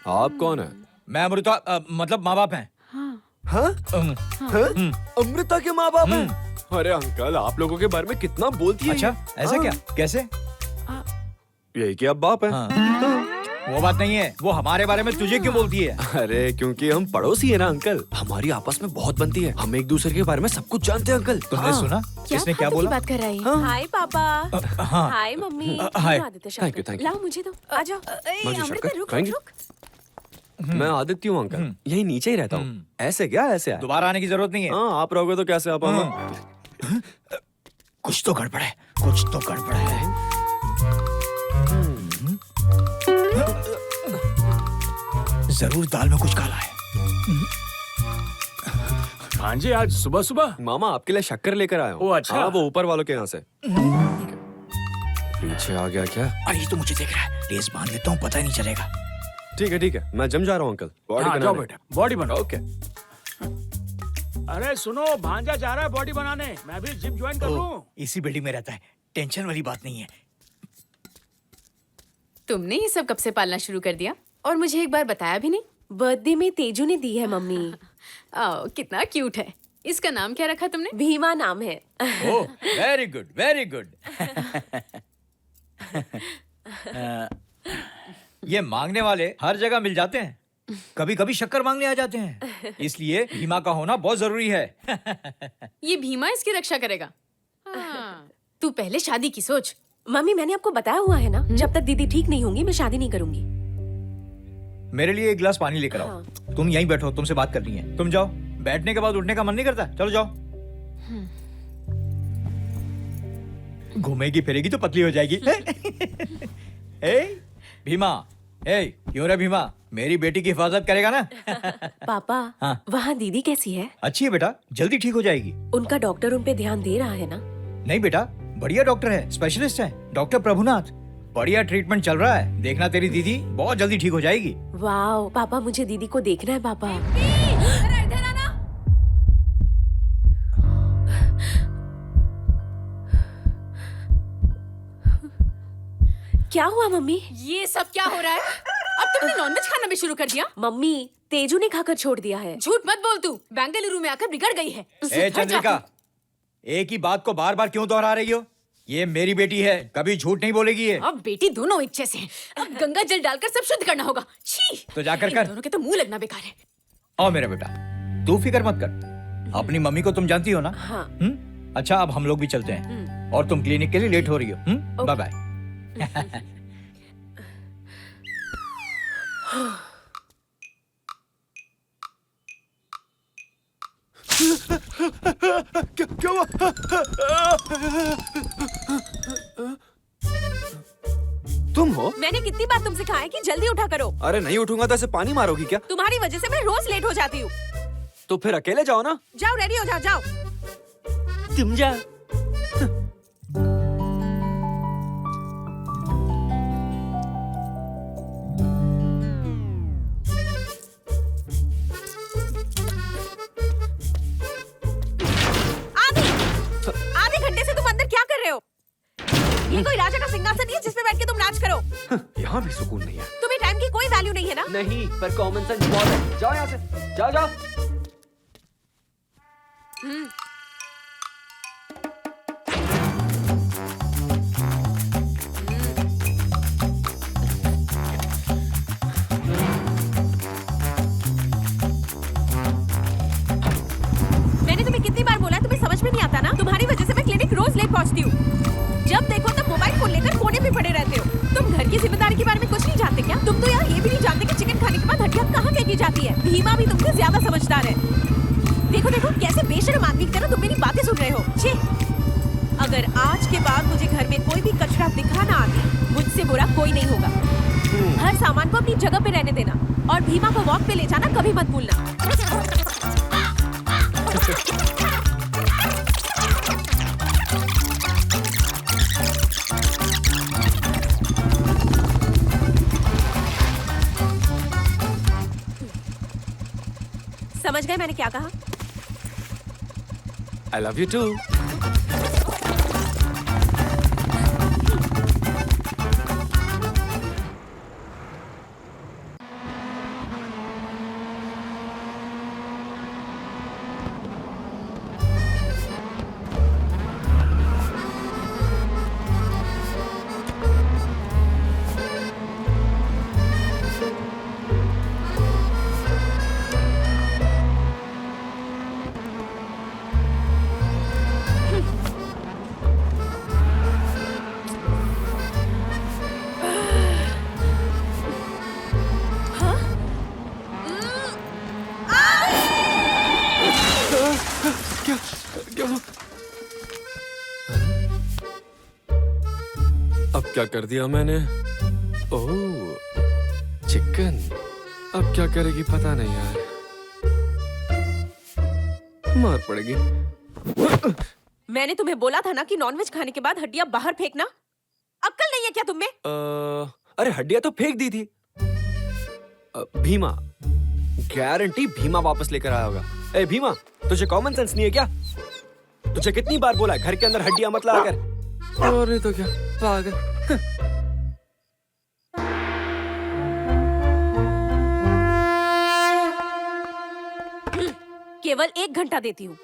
आप कौन है? मैं अमृता मतलब माँ बाप हैं। हाँ? अमृता के माँ बाप हैं? अरे अंकल आप लोगों के बारे में कितना बोलती है। अच्छा ऐसा क्या? कैसे? यही कि आप बाप हैं। वो बात नहीं है, वो हमारे बारे में तुझे क्यों बोलती है? अरे क्योंकि हम पड़ोसी है ना अंकल, हमारी आपस में बहुत बनती है, हम एक दूसरे के बारे में सब कुछ जानते हैं अंकल। तुमने सुना किसने क्या बोला? बात कर रही है। हाय पापा। हाय मम्मी। हाय। थैंक यू लाओ मुझे तो आ जाओ। अमृता रुक रुक रुक। मैं आदित्य हूँ अंकल, यही नीचे ही रहता हूँ। ऐसे क्या ऐसे आए? दोबारा आने की जरूरत नहीं है। हाँ आप रहोगे तो कैसे आ पाऊंगा? कुछ तो गड़बड़ है, कुछ तो गड़बड़ है। जरूर दाल में कुछ काला है। भांजे आज सुबह सुबह मामा आपके लिए शक्कर लेकर आया हूँ। ओ, अच्छा। हाँ, वो ऊपर वालों के यहाँ से। पीछे आ गया क्या? अरे तो मुझे देख रहा है, लेस बांध लेता हूँ, पता ही नहीं चलेगा। ठीक है मैं जिम जा रहा हूँ अंकल। बॉडी हाँ, जाओ बेटा बॉडी बनाओ। ओके। अरे सुनो भांजा जा रहा है बॉडी बनाने, मैं भी जिम ज्वाइन कर लूं। इसी बिल्डिंग में रहता है, टेंशन वाली बात नहीं है। तुमने ये सब कब से पालना शुरू कर दिया और मुझे एक बार बताया भी नहीं? बर्थडे में तेजू ने दी है मम्मी। कितना क्यूट है। इसका नाम क्या रखा तुमने? भीमा नाम है। Oh very good very good. ये मांगने वाले हर जगह मिल जाते हैं, कभी कभी शक्कर मांगने आ जाते हैं, इसलिए भीमा का होना बहुत जरूरी है। ये भीमा इसकी रक्षा करेगा। हाँ। तू पहले शादी की सोच। मम्मी मैंने आपको बताया हुआ है ना, जब तक दीदी ठीक नहीं होंगी मैं शादी नहीं करूंगी। मेरे लिए एक गिलास पानी लेकर आओ। तुम यहीं बैठो, तुमसे बात करनी है। तुम जाओ, बैठने के बाद उठने का मन नहीं करता? चलो जाओ। घूमेगी फिरेगी तो पतली हो जाएगी। ए भीमा, क्यों रे भीमा, मेरी बेटी की हिफाजत करेगा ना? पापा हाँ। वहाँ दीदी कैसी है? अच्छी है बेटा, जल्दी ठीक हो जाएगी। उनका डॉक्टर उन पे ध्यान दे रहा है ना? नहीं बेटा, बढ़िया डॉक्टर है, स्पेशलिस्ट है, डॉक्टर प्रभुनाथ। बढ़िया ट्रीटमेंट चल रहा है, देखना तेरी दीदी बहुत जल्दी ठीक हो जाएगी। वाओ पापा, मुझे दीदी को देखना है पापा। क्या हुआ मम्मी? ये सब क्या हो रहा है? अब तुमने नॉनवेज खाना भी शुरू कर दिया? मम्मी तेजू ने खाकर छोड़ दिया है। झूठ मत बोल, तू बेंगलुरु में आकर बिगड़ गई है। ए चंद्रिका, एक ही बात को बार बार क्यों दोहरा रही हो? ये मेरी बेटी है, कभी झूठ नहीं बोलेगी ये। अब बेटी दोनों एक जैसे हैं। अब गंगा जल डालकर सब शुद्ध करना होगा। छी! तो जाकर इन कर। दोनों के तो मुंह लगना बेकार है। आओ मेरा बेटा, तू फिक्र मत कर, अपनी मम्मी को तुम जानती हो ना? हाँ। अच्छा अब हम लोग भी चलते हैं, और तुम क्लिनिक के लिए लेट हो रही हो। Bye bye. क्या हुआ? तुम हो? मैंने कितनी बार तुमसे कहा है कि जल्दी उठा करो। अरे नहीं उठूंगा तो ऐसे पानी मारोगी क्या? तुम्हारी वजह से मैं रोज लेट हो जाती हूँ। तो फिर अकेले जाओ ना। जाओ रेडी हो जाओ, जाओ। तुम जा। आधे घंटे से तुम अंदर क्या कर रहे हो? ये कोई राजा का सिंहासन नहीं है जिसपे बैठ के तुम नाच करो। यहाँ भी सुकून नहीं है। तुम्हें टाइम की कोई वैल्यू नहीं है ना? नहीं, पर कॉमन सेंस बहुत है। जाओ यहाँ से, जाओ जाओ। मैंने तुम्हें कितनी बार बोला, तुम्हें समझ में नहीं आता ना? तुम्हारी वजह से मैं क्लिनिक रोज लेट पहुंचती हूँ। जब देखो तब मोबाइल फोन लेकर कोने पे पड़े रहते हो। तुम घर की जिम्मेदारी के बारे में कुछ नहीं जानते क्या? तुम तो यार ये भी नहीं जानते कि चिकन खाने के बाद हड्डियां कहाँ फेंकी जाती है। भीमा भी तुमसे ज्यादा समझदार है। देखो देखो कैसे बेशर्म आदमी की तरह तुम मेरी बातें सुन रहे हो। छे! अगर आज के बाद मुझे घर में कोई भी कचरा दिखा ना आती, मुझसे बुरा कोई नहीं होगा। हर सामान को अपनी जगह पे रहने देना और भीमा को वॉक पे ले जाना कभी मत भूलना। समझ गए मैंने क्या कहा? I love you too. अब क्या कर दिया मैंने? ओह, चिकन। अब क्या करेगी पता नहीं यार। मार पड़ेगी। मैंने तुम्हें बोला था ना कि नॉनवेज खाने के बाद हड्डियां बाहर फेंकना। अक्ल नहीं है क्या तुम में? अरे हड्डियां तो फेंक दी थी। भीमा, गारंटी भीमा वापस लेकर आया होगा। ए भीमा, तुझे कॉमन सेंस नहीं है क्या? तुझे कितनी बार बोला घर के अंदर हड्डियां मत लाया कर। और नहीं तो क्या, पागल। केवल 1 घंटा देती हूँ।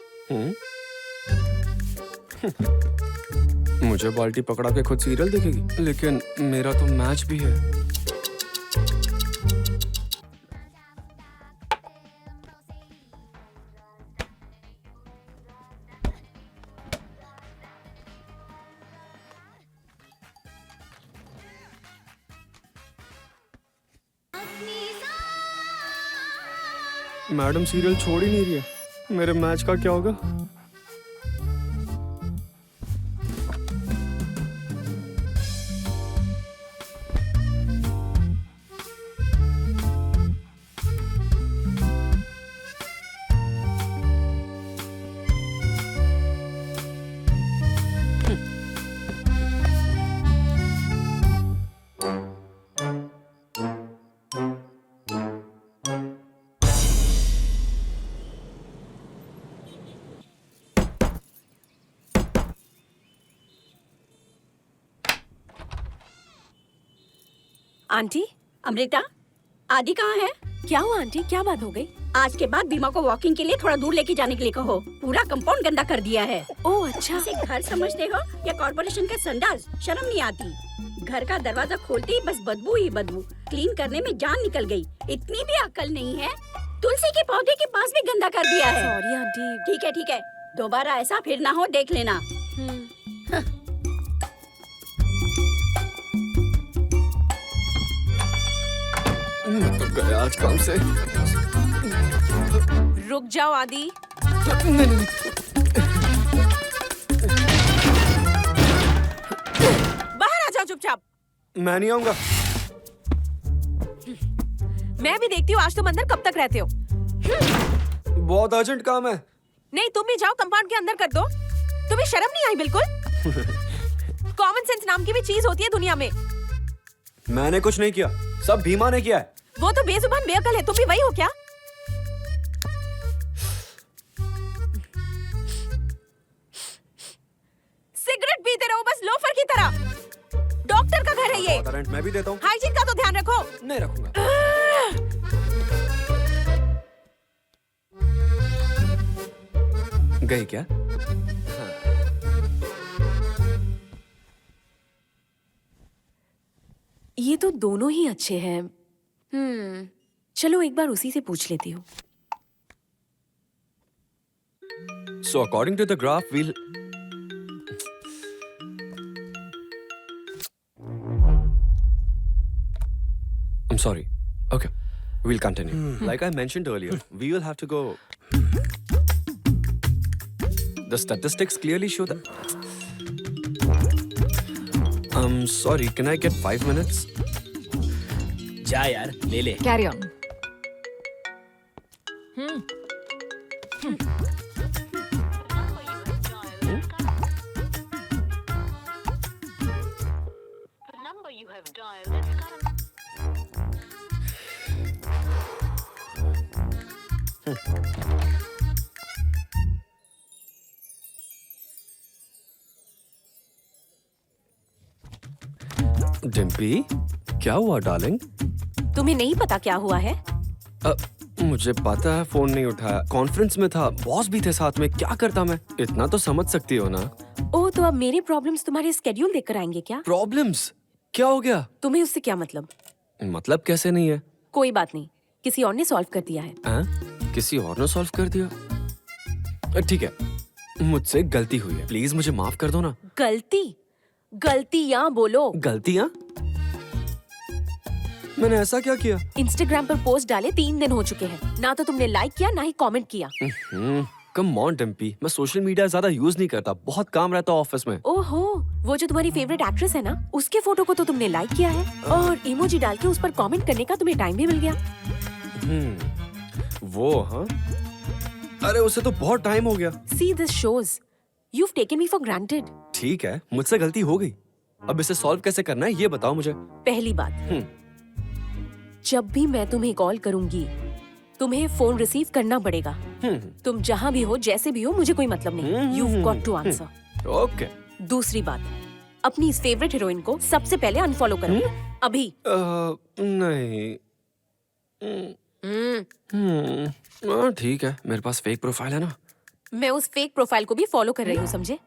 मुझे बाल्टी पकड़ा के खुद सीरियल देखेगी, लेकिन मेरा तो मैच भी है। मैडम सीरियल छोड़ ही नहीं रही है। मेरे मैच का क्या होगा? आंटी, अमृता, आदि कहाँ है? क्या हुआ आंटी? क्या बात हो गई? आज के बाद बीमा को वॉकिंग के लिए थोड़ा दूर लेके जाने के लिए कहो। पूरा कंपाउंड गंदा कर दिया है। ओह अच्छा। इसे घर समझते हो या कॉर्पोरेशन का संडास? शर्म नहीं आती? घर का दरवाजा खोलते ही बस बदबू ही बदबू। क्लीन करने में जान निकल गई। इतनी भी अक्ल नहीं है? तुलसी के पौधे के पास भी गंदा कर दिया है। Sorry aunty. ठीक है, दोबारा ऐसा फिर ना हो, देख लेना। मैं तो गया आज काम से। रुक जाओ आदि। नहीं। बाहर आ जाओ चुपचाप। मैं नहीं आऊंगा। मैं भी देखती हूँ आज तुम अंदर कब तक रहते हो। बहुत अर्जेंट काम है। नहीं, तुम भी जाओ, कंपाउंड के अंदर कर दो। तुम्हें शर्म नहीं आई बिल्कुल? कॉमन सेंस नाम की भी चीज होती है दुनिया में। मैंने कुछ नहीं किया, सब भीमा ने किया है। वो तो बेजुबान बेअकल है, तुम भी वही हो क्या? सिगरेट पीते रहो बस लोफर की तरह। डॉक्टर का घर है ये। रेंट मैं भी देता हूँ। हाइजीन का तो ध्यान रखो। नहीं रखूंगा। गई क्या? ये तो दोनों ही अच्छे हैं। चलो एक बार उसी से पूछ लेती हूँ। So according to the graph, we'll. I'm sorry. Okay, we'll continue. Like I mentioned earlier, we will have to go. The statistics clearly show that. I'm sorry. Can I get 5 minutes? जा यार, ले ले। Carry on. Dimpy, क्या हुआ darling? तुम्हें नहीं पता क्या हुआ है? मुझे पता है, फोन नहीं उठाया, कॉन्फ्रेंस में था, बॉस भी थे साथ में, क्या करता मैं? इतना तो समझ सकती हो ना? ओह, तो अब मेरे प्रॉब्लम्स तुम्हारे स्केड्यूल देखकर आएंगे क्या? प्रॉब्लम्स? क्या हो गया? तुम्हें उससे क्या मतलब? मतलब कैसे नहीं है? कोई बात नहीं, किसी और ने सॉल्व कर दिया है। किसी और ने सॉल्व कर दिया? ठीक है, मुझसे गलती हुई है, प्लीज मुझे माफ कर दो ना। गलती? गलतियाँ बोलो। गलतियाँ? मैंने ऐसा क्या किया? इंस्टाग्राम पर पोस्ट डाले 3 दिन हो चुके हैं, ना तो तुमने लाइक किया ना ही कमेंट किया। कम ऑन डिम्पी, मैं सोशल मीडिया ज्यादा यूज नहीं करता, बहुत काम रहता है ऑफिस में। ओहो, वो जो तुम्हारी फेवरेट एक्ट्रेस है ना, उसके फोटो को तो तुमने लाइक किया है और इमोजी डाल के उस पर कमेंट करने का तुम्हें टाइम भी मिल गया। वो हाँ, अरे उसे तो बहुत टाइम हो गया। See this shows you've taken me for granted। ठीक है, मुझसे गलती हो गई, अब इसे सॉल्व कैसे करना है ये बताओ मुझे। पहली बात, जब भी मैं तुम्हें कॉल करूंगी तुम्हें फोन रिसीव करना पड़ेगा। तुम जहाँ भी हो, जैसे भी हो, मुझे कोई मतलब नहीं। You've got to answer। Okay. दूसरी बात, अपनी इस फेवरेट हीरोइन को सबसे पहले अनफॉलो करो अभी। नहीं। ठीक है, मेरे पास फेक प्रोफाइल है ना। मैं उस फेक प्रोफाइल को भी फॉलो कर रही हूँ, समझे?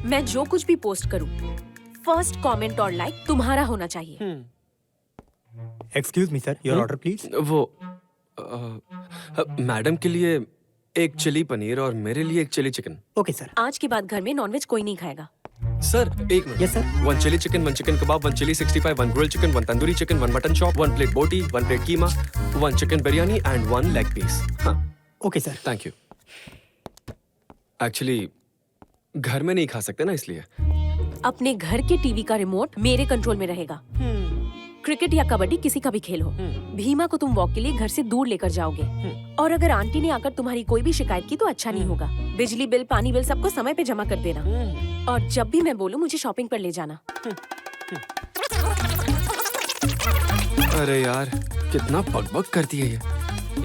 मैं जो कुछ भी पोस्ट करूँ, फर्स्ट कमेंट और लाइक तुम्हारा होना चाहिए। Excuse me sir, your order please. वो मैडम के लिए एक चिली पनीर और मेरे लिए एक चिली चिकन। Okay sir. आज के बाद घर में नॉनवेज कोई नहीं खाएगा। सर एक minute. Yes sir. 1 chilli chicken, 1 chicken kebab, 1 chilli 65, 1 grilled chicken, 1 tandoori chicken, 1 mutton chop, 1 plate boti, 1 plate keema, 1 chicken biryani and 1 leg piece. हाँ okay sir. Thank you. Actually घर में नहीं खा सकते ना, इसलिए। अपने घर के टीवी का रिमोट मेरे कंट्रोल में रहेगा। क्रिकेट या कबड्डी किसी का भी खेल हो, भीमा को तुम वॉक के लिए घर से दूर लेकर जाओगे। और अगर आंटी ने आकर तुम्हारी कोई भी शिकायत की तो अच्छा नहीं होगा। बिजली बिल, पानी बिल सबको समय पे जमा कर देना। और जब भी मैं बोलूं मुझे शॉपिंग पर ले जाना। अरे यार, कितना बकबक करती है ये,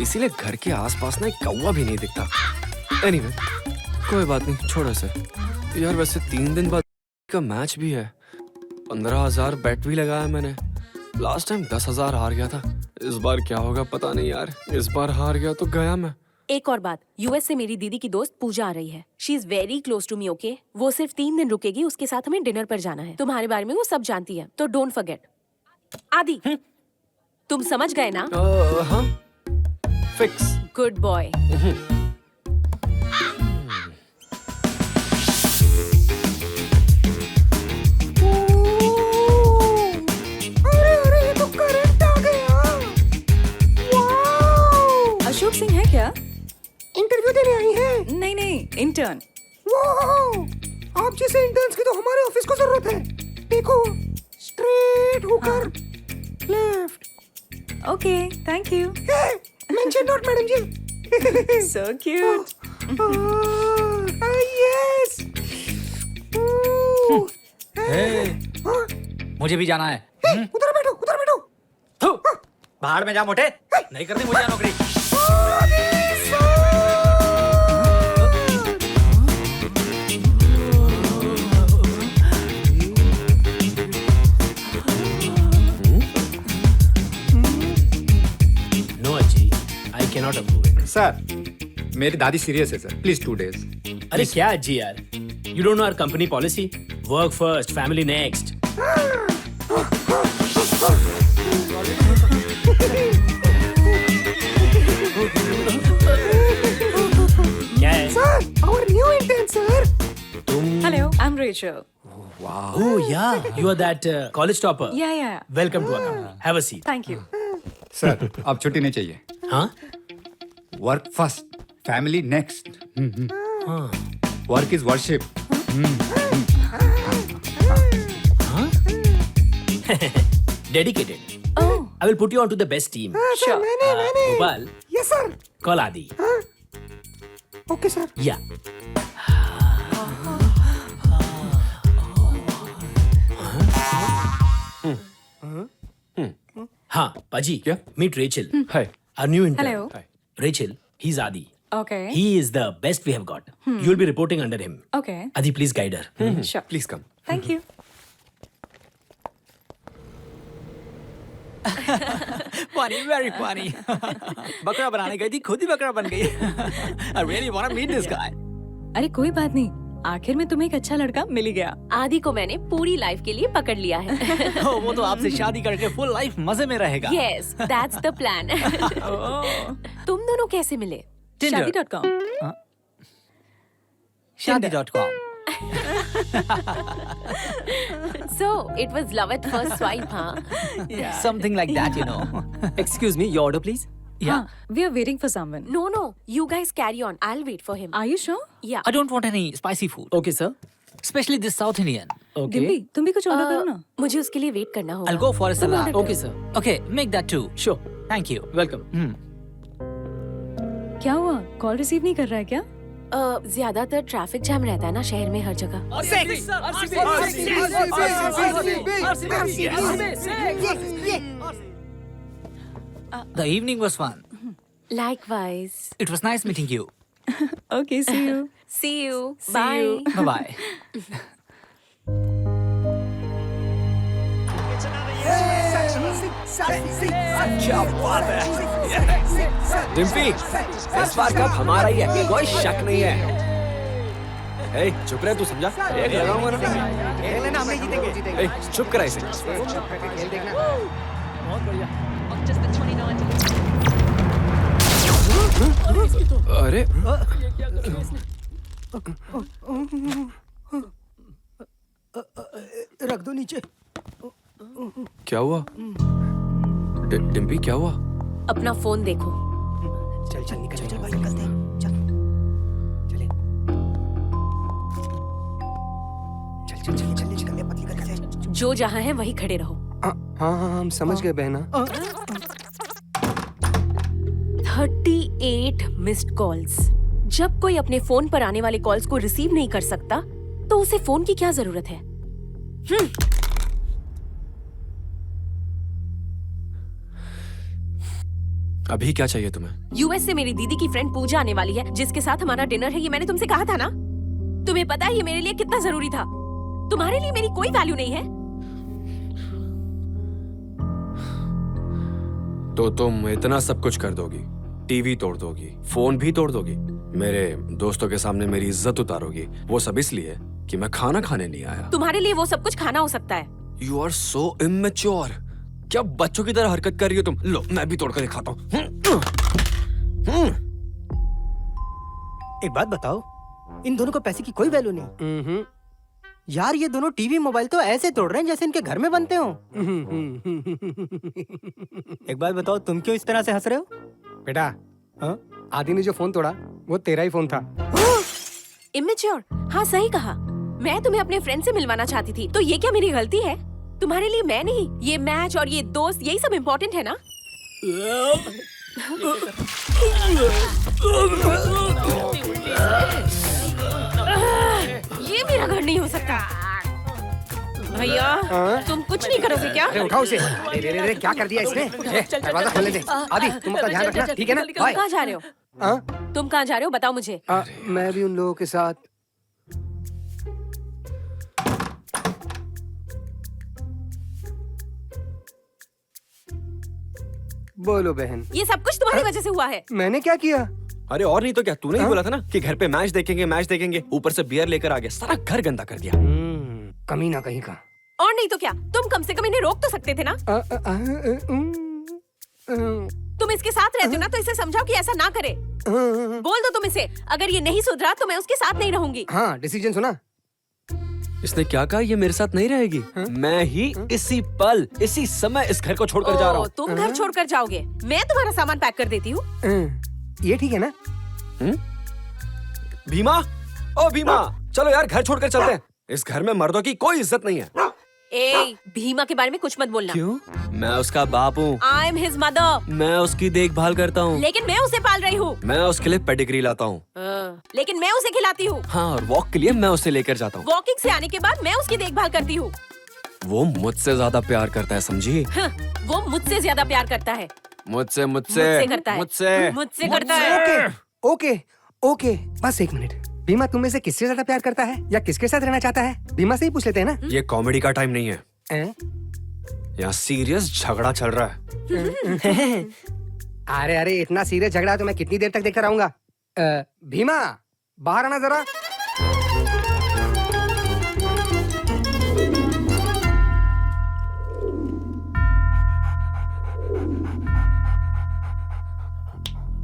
इसीलिए घर के आसपास ना एक कौवा भी नहीं दिखता। एनीवे, कोई बात नहीं, छोड़ो इसे। यार वैसे 3 दिन बाद का मैच भी है, 15,000 बेट भी लगाया मैंने। लास्ट टाइम 10,000 हार गया था, इस बार क्या होगा पता नहीं यार। इस बार हार गया तो गया मैं। एक और बात, यूएस से मेरी दीदी की दोस्त पूजा आ रही है। She is very close to me, okay? वो सिर्फ 3 दिन रुकेगी, उसके साथ हमें डिनर पर जाना है। तुम्हारे बारे में वो सब जानती है, तो डोंट फॉरगेट। आदि, तुम समझ गए ना? हाँ, fix. Good boy. Ashok Singh है क्या? इंटरव्यू देने आई हैं। नहीं नहीं, इंटर्न। आप जैसे इंटर्न्स की तो हमारे ऑफिस को जरूरत है। देखो, स्ट्रेट होकर left. Okay, thank you. Mention not madam ji. So cute. Yes. मुझे भी जाना है। उधर बैठो, उधर बैठो। बाहर में जा मोटे, नहीं करनी मुझे नौकरी। नो अजी, I cannot approve it. Sir, मेरी दादी सीरियस है सर, प्लीज 2 days। अरे क्या अजी यार, you don't know our company policy, work first, family next. क्या है? Sir, our new intern sir। Hello, I'm Rachel. Oh yeah, you are that college topper. Yeah. Welcome to our company. Have a seat. Thank you. Sir, अब छुट्टी नहीं चाहिए। हाँ? Work first, family next. Work is worship, Dedicated. Oh, I will put you onto the best team. sure. Gopal, yes sir. call Adi. Okay sir. Yeah. हाँ, Paji. क्या? Meet Rachel. Hi. Our new intern. Hello. Rachel, he's Adi. Okay. He is the best we have got. You'll be reporting under him. Okay. Adi, please guide her. Sure. Please come. Thank you. funny, very funny. बकरा बनाने गई थी, खुद ही बकरा बन गई. I really want to meet this guy. अरे कोई बात नहीं, आखिर में तुम्हें एक अच्छा लड़का मिल ही गया. आदि को मैंने पूरी लाइफ के लिए पकड़ लिया है. वो तो आपसे शादी करके फुल लाइफ मजे में रहेगा. Yes, that's the plan. तुम दोनों कैसे मिले? Tinder. Shadi.com. Shadi.com. So it was love at first swipe, huh? Something like that, you know. Excuse me, your order please. Yeah. We are waiting for someone. No, no, you guys carry on. I'll wait for him. Are you sure? Yeah. I don't want any spicy food, Okay sir. especially this South Indian. Dimpy, तुम भी कुछ order करो ना. मुझे उसके लिए wait करना होगा. I'll go for a salad. Okay sir. Okay, make that too. Sure. Thank you. Welcome. क्या हुआ? कॉल रिसीव नहीं कर रहा है क्या? ज्यादातर ट्रैफिक जैम रहता है ना शहर में हर जगह. The evening was fun. Likewise. It was nice meeting you. Okay, see you. See you. See Bye. you. Bye bye. क्या बात है. डिम्पी, इस बार कप हमारा ही है, कोई शक नहीं है. ए, चुप रहे, तू समझा? एक लगाऊंगा ना. ए, चुप करा इसे. अरे, रख दो नीचे. क्या हुआ? डिम्पी, क्या हुआ? अपना फोन देखो. चल चल निकल चल भाई निकलते हैं. चल चले. चल चल चल चल निकल ले पतली करके. जो जहाँ है वही खड़े रहो. हाँ हाँ हम समझ गए बहना. 38 मिस्ड कॉल्स. जब कोई अपने फोन पर आने वाले कॉल्स को रिसीव नहीं कर सकता तो उसे फोन की क्या जरूरत है? अभी क्या चाहिए तुम्हें? यूएस से मेरी दीदी की फ्रेंड पूजा आने वाली है जिसके साथ हमारा डिनर है. ये मैंने तुमसे कहा था ना. तुम्हें पता है ये मेरे लिए कितना जरूरी था. तुम्हारे लिए मेरी कोई वैल्यू नहीं है. तो तुम इतना सब कुछ कर दोगी, टीवी तोड़ दोगी, फोन भी तोड़ दोगी, मेरे दोस्तों के सामने मेरी इज्जत उतारोगी, वो सब इसलिए कि मैं खाना खाने नहीं आया. तुम्हारे लिए वो सब कुछ खाना हो सकता है. You are so immature. क्या बच्चों की तरह हरकत कर रही हो तुम? लो, मैं भी तोड़ कर दिखाता हूँ. एक बात बताओ, इन दोनों को पैसे की कोई वैल्यू नहीं. यार ये दोनों टीवी मोबाइल तो ऐसे तोड़ रहे हैं जैसे इनके घर में बनते हो. एक बात बताओ, तुम क्यों इस तरह से हंस रहे हो? बेटा, आदि ने जो फोन तोड़ा वो तेरा ही फोन था. इमेच्योर. हाँ सही कहा. मैं तुम्हें अपने फ्रेंड से मिलवाना चाहती थी तो ये क्या मेरी गलती है? तुम्हारे लिए मैं नहीं, ये मैच और ये दोस्त यही सब इम्पोर्टेंट है ना. ये मेरा घर नहीं हो सकता. भैया तुम कुछ नहीं करोगे क्या? अरे उठाओ इसे. रे क्या कर दिया इसने? दरवाजा खोलने दे. आदि तुम अपना ध्यान रखना, ठीक है ना? तुम कहाँ जा रहे हो? तुम कहाँ जा रहे हो बताओ मुझे. मैं भी उन लोगों के साथ. बोलो बहन. ये सब कुछ तुम्हारी वजह से हुआ है. मैंने क्या किया? अरे और नहीं तो क्या, तूने ही बोला था ना कि घर पे मैच देखेंगे, ऊपर से बियर लेकर आ गया, सारा घर गंदा कर दिया. कमीना कहीं का. और नहीं तो क्या, तुम कम से कम इन्हें रोक तो सकते थे ना. तुम इसके साथ रहते हो ना, तो इसे समझाओ कि ऐसा ना करे. बोल दो तुम इसे, अगर ये नहीं सुधरा तो मैं उसके साथ नहीं रहूंगी. हाँ, डिसीजन सुना? इसने क्या कहा? ये मेरे साथ नहीं रहेगी. मैं ही इसी पल इसी समय इस घर को छोड़कर जा रहा हूँ. तुम घर छोड़कर जाओगे, मैं तुम्हारा सामान पैक कर देती हूँ. ये ठीक है ना? भीमा, ओ भीमा, चलो यार घर छोड़कर चलते हैं। इस घर में मर्दों की कोई इज्जत नहीं है। ए, भीमा के बारे में कुछ मत बोलना। क्यों? मैं उसका बाप हूँ। I am his mother. मैं उसकी देखभाल करता हूँ। लेकिन मैं उसे पाल रही हूँ। मैं उसके लिए पेडिग्री लाता हूँ। लेकिन मैं उसे खिलाती हूँ। हाँ, और वॉक के लिए मैं उसे लेकर जाता हूँ। वॉकिंग से आने के बाद मैं उसकी देखभाल करती हूँ। वो मुझसे ज्यादा प्यार करता है, समझी? वो मुझसे ज्यादा प्यार करता है। मुझसे मुझसे करता है। मुझसे करता है। ओके ओके, बस एक मिनट। भीमा तुम में से किससे ज्यादा प्यार करता है या किसके साथ रहना चाहता है? भीमा से ही पूछ लेते हैं ना। ये कॉमेडी का टाइम नहीं है। यहाँ सीरियस झगड़ा चल रहा है। अरे अरे, इतना सीरियस झगड़ा तो मैं कितनी देर तक देखता रहूंगा। भीमा बाहर आना जरा।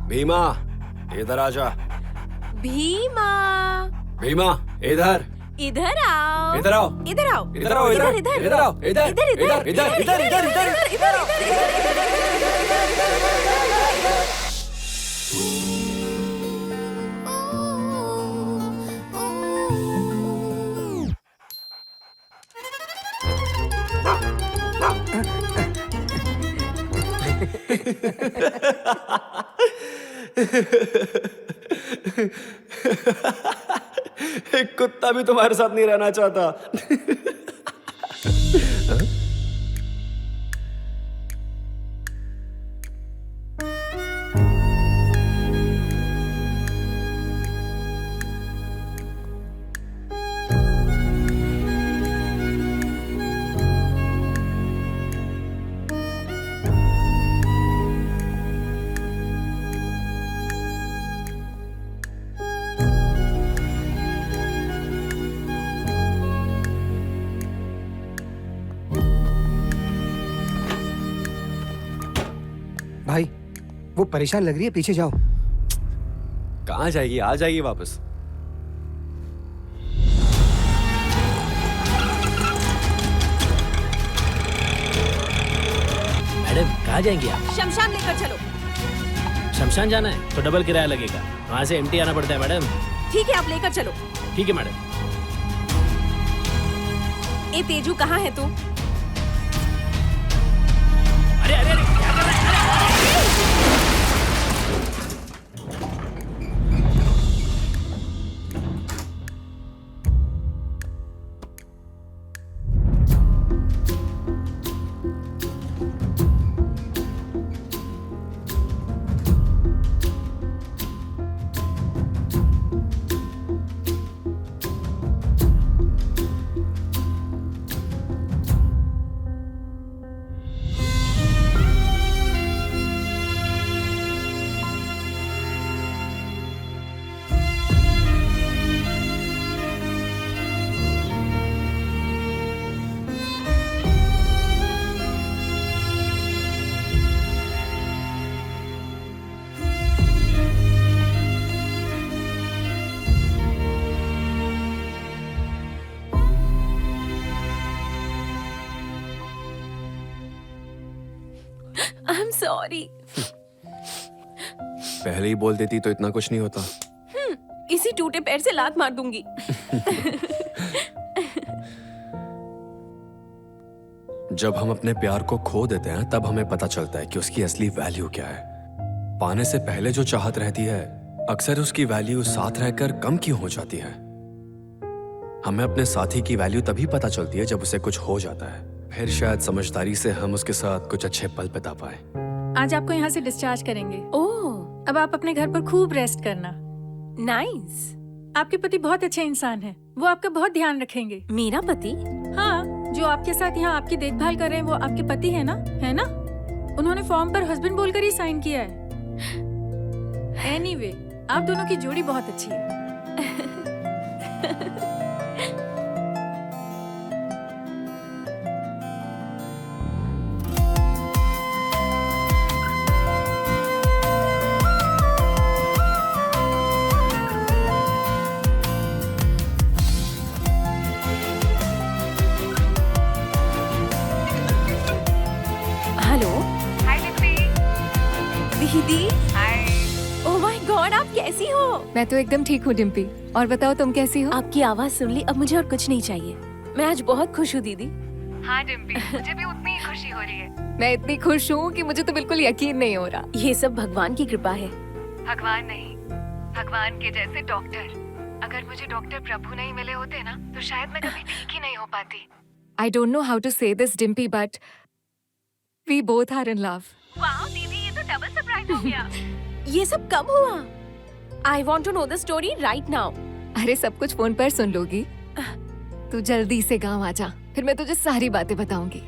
भीमा इधर आ जा। भीमा भीमा इधर इधर आओ। इधर आओ। इधर आओ। इधर आओ। इधर इधर आओ। इधर इधर इधर इधर इधर इधर इधर। एक कुत्ता भी तुम्हारे साथ नहीं रहना चाहता। भाई वो परेशान लग रही है, पीछे जाओ। कहाँ जाएगी? आ जाएगी वापस। मैडम कहाँ जाएंगी आप? शमशान लेकर चलो। शमशान जाना है तो डबल किराया लगेगा, वहाँ से एमटी आना पड़ता है मैडम। ठीक है, आप लेकर चलो। ठीक है मैडम। ए तेजू, कहाँ है तू? अरे अरे अरे, क्या कर रहा है? I am sorry. पहले ही बोल देती तो इतना कुछ नहीं होता। इसी टूटे पैर से लात मार दूंगी। जब हम अपने प्यार को खो देते हैं तब हमें पता चलता है कि उसकी असली वैल्यू क्या है। पाने से पहले जो चाहत रहती है अक्सर उसकी वैल्यू साथ रहकर कम क्यों हो जाती है। हमें अपने साथी की वैल्यू तभी पता चलती है जब उसे कुछ हो जाता है, फिर शायद समझदारी से हम उसके साथ कुछ अच्छे पल बिता पाए। आज आपको यहाँ से डिस्चार्ज करेंगे। ओह, अब आप अपने घर पर खूब रेस्ट करना। नाइस। आपके पति बहुत अच्छे इंसान हैं, वो आपका बहुत ध्यान रखेंगे। मेरा पति? हाँ, जो आपके साथ यहाँ आपकी देखभाल कर रहे हैं वो आपके पति है ना? है ना? उन्होंने फॉर्म पर हस्बैंड बोलकर ही साइन किया है। एनीवे, आप दोनों की जोड़ी बहुत अच्छी है। हेलो। हाय दीदी। दीदी। हाय। ओह माय गॉड, गॉड, आप कैसी हो? मैं तो एकदम ठीक हूँ डिम्पी। और बताओ तुम कैसी हो? आपकी आवाज सुन ली, अब मुझे और कुछ नहीं चाहिए। मैं आज बहुत खुश हूँ दीदी। हाँ डिम्पी, मुझे भी उतनी ही खुशी हो रही है। मैं इतनी खुश हूँ कि मुझे तो बिल्कुल यकीन नहीं हो रहा। ये सब भगवान की कृपा है। भगवान नहीं, भगवान के जैसे डॉक्टर। अगर मुझे डॉक्टर प्रभु नहीं मिले होते ना, तो शायद मैं कभी ठीक ही नहीं हो पाती। I don't know how to say this, Dimpy, but we both are in love. वाह दीदी, ये तो डबल सरप्राइज हो गया। ये सब कब हुआ? I want to know the story right now. अरे सब कुछ फोन पर सुन लोगी। तू जल्दी से गाँव आ जा, फिर मैं तुझे सारी बातें बताऊंगी।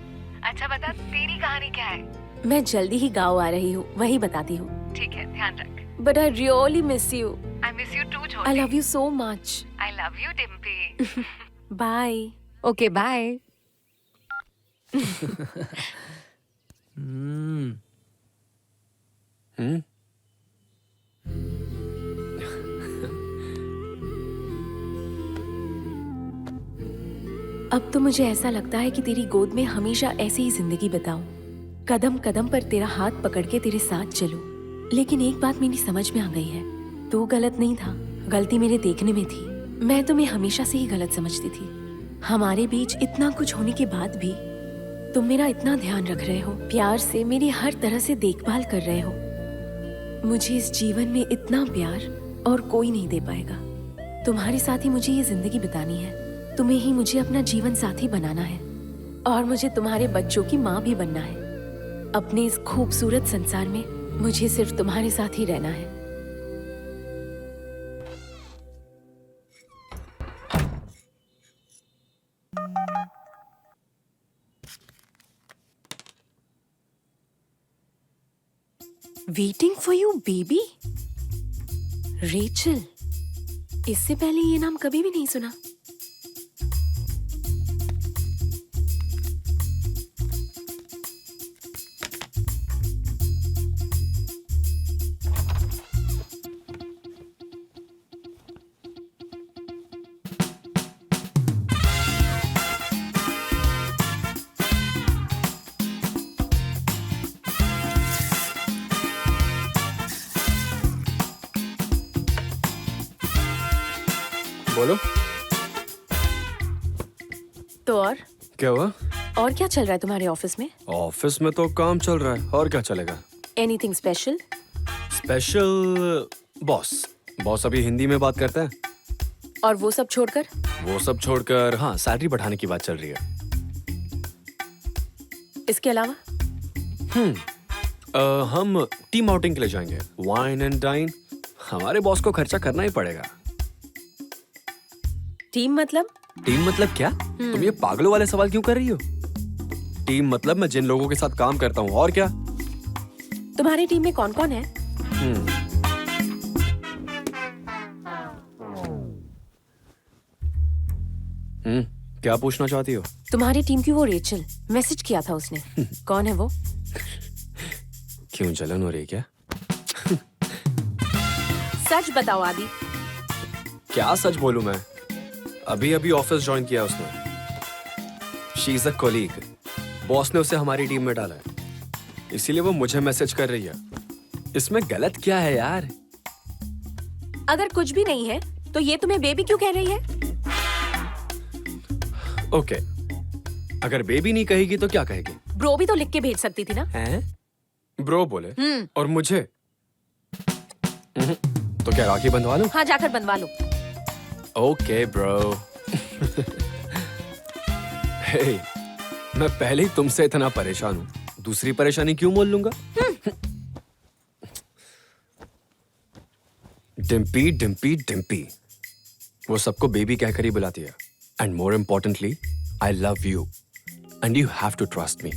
अच्छा बता, तेरी कहानी क्या है? मैं जल्दी ही गाँव आ रही हूँ, वही बताती हूँ। ठीक है, ध्यान रख। But I really miss you. I miss you too, I love you so much. I love you, Dimpy. Bye. Okay, bye. अब तो मुझे ऐसा लगता है कि तेरी गोद में हमेशा ऐसे ही जिंदगी बिताऊं, कदम कदम पर तेरा हाथ पकड़ के तेरे साथ चलूं। लेकिन एक बात मेरी समझ में आ गई है, तू गलत नहीं था, गलती मेरे देखने में थी। मैं तुम्हें हमेशा से ही गलत समझती थी। हमारे बीच इतना कुछ होने के बाद भी तुम मेरा इतना ध्यान रख रहे हो, प्यार से मेरी हर तरह से देखभाल कर रहे हो। मुझे इस जीवन में इतना प्यार और कोई नहीं दे पाएगा। तुम्हारे साथ ही मुझे ये जिंदगी बितानी है, तुम्हें ही मुझे अपना जीवन साथी बनाना है और मुझे तुम्हारे बच्चों की माँ भी बनना है। अपने इस खूबसूरत संसार में मुझे सिर्फ तुम्हारे साथ ही रहना है। Waiting for you baby, Rachel. इससे पहले ये नाम कभी भी नहीं सुना। बोलो। तो और क्या हुआ? और क्या चल रहा है तुम्हारे ऑफिस में? ऑफिस में तो काम चल रहा है, और क्या चलेगा? Anything special? Special boss. Boss अभी हिंदी में बात करता है। और वो सब छोड़कर? वो सब छोड़कर हाँ, सैलरी बढ़ाने की बात चल रही है। इसके अलावा? हम टीम आउटिंग के लिए जाएंगे, वाइन एंड डाइन। हमारे बॉस को खर्चा करना ही पड़ेगा। टीम मतलब? टीम मतलब क्या? तुम ये पागलों वाले सवाल क्यों कर रही हो? टीम मतलब मैं जिन लोगों के साथ काम करता हूँ, और क्या? तुम्हारी टीम में कौन कौन है? क्या पूछना चाहती हो? तुम्हारी टीम की वो रेचल, मैसेज किया था उसने। कौन है वो? क्यों, जलन हो रही है क्या? सच बताओ आदि। क्या सच बोलूं मैं? अभी अभी ऑफिस ज्वाइन किया उसने। She is a colleague. Boss ने उसे हमारी टीम में डाला है, इसीलिए वो मुझे मैसेज कर रही है। इसमें गलत क्या है यार? अगर कुछ भी नहीं है तो ये तुम्हें बेबी क्यों कह रही है? ओके, अगर बेबी नहीं कहेगी तो क्या कहेगी? ब्रो भी तो लिख के भेज सकती थी ना? हैं? ब्रो बोले और मुझे? तो क्या राखी बंधवा लूं? हाँ, जाकर बंधवा लो। Okay bro. हे, मैं पहले ही तुमसे इतना परेशान हूँ, दूसरी परेशानी क्यों मोल लूंगा? डिम्पी डिम्पी डिम्पी, वो सबको बेबी कहकर ही बुलाती है। And more importantly, I love you and you have to trust me.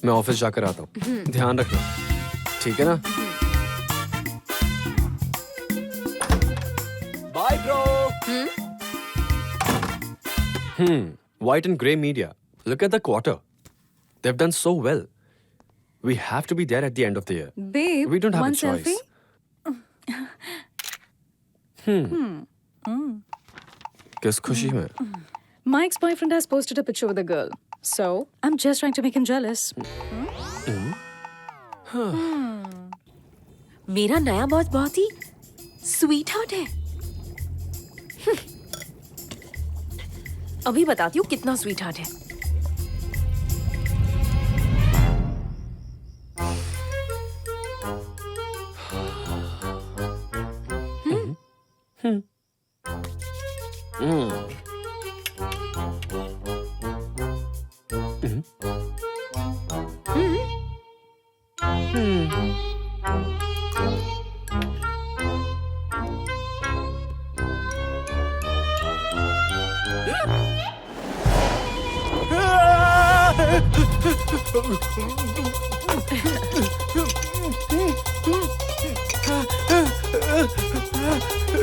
मैं ऑफिस जाकर आता हूँ, ध्यान रखना, ठीक है ना? Bye bro. White and grey media. Look at the quarter. They've done so well. We have to be there at the end of the year. Babe, we don't have one a choice. किस खुशी में? My ex-boyfriend has posted a picture with a girl. So, I'm just trying to make him jealous. मेरा नया boss बहुत ही sweet heart है। अभी बताती हूँ कितना स्वीट हार्ट है।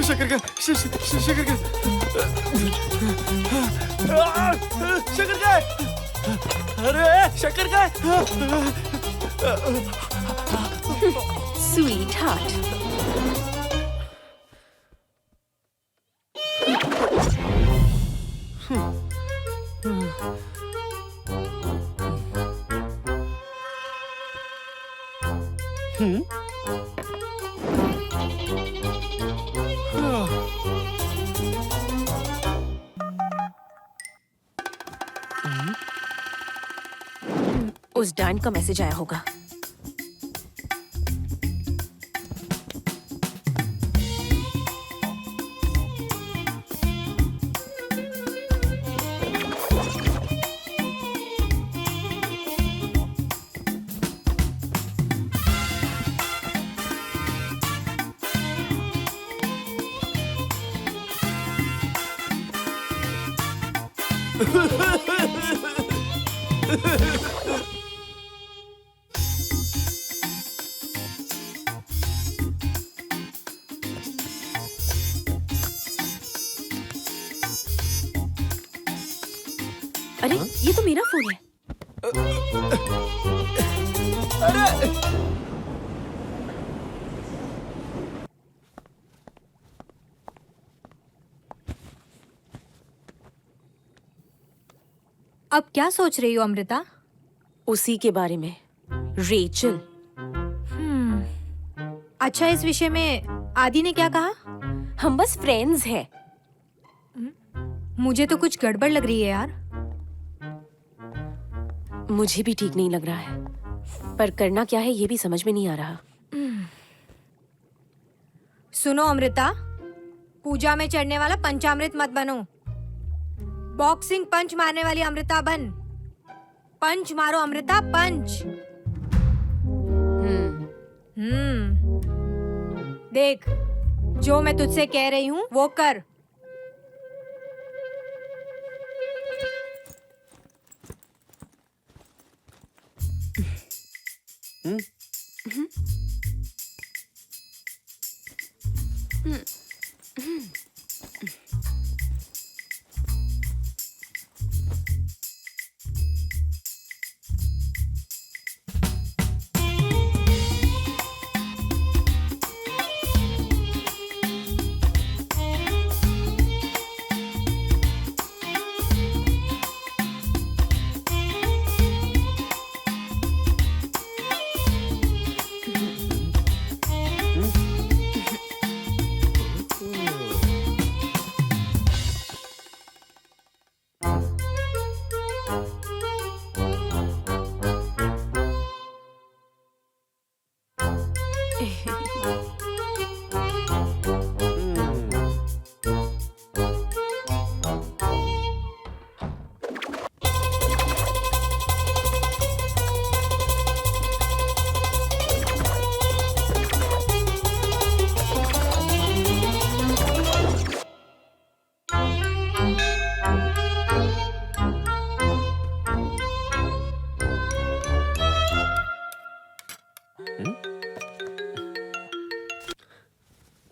शकर का शकर का शकर का अरे शकर का स्वीट हार्ट। उस डैन का मैसेज आया होगा। अरे ये तो मेरा फोन है। अब क्या सोच रही हो अमृता? उसी के बारे में, रेचल। अच्छा, इस विषय में आदि ने क्या कहा? हम बस फ्रेंड्स हैं। मुझे तो कुछ गड़बड़ लग रही है यार। मुझे भी ठीक नहीं लग रहा है, पर करना क्या है ये भी समझ में नहीं आ रहा। सुनो अमृता, पूजा में चढ़ने वाला पंचामृत मत बनो। बॉक्सिंग पंच मारने वाली अमृता बन। पंच मारो अमृता, पंच। देख, जो मैं तुझसे कह रही हूँ वो कर।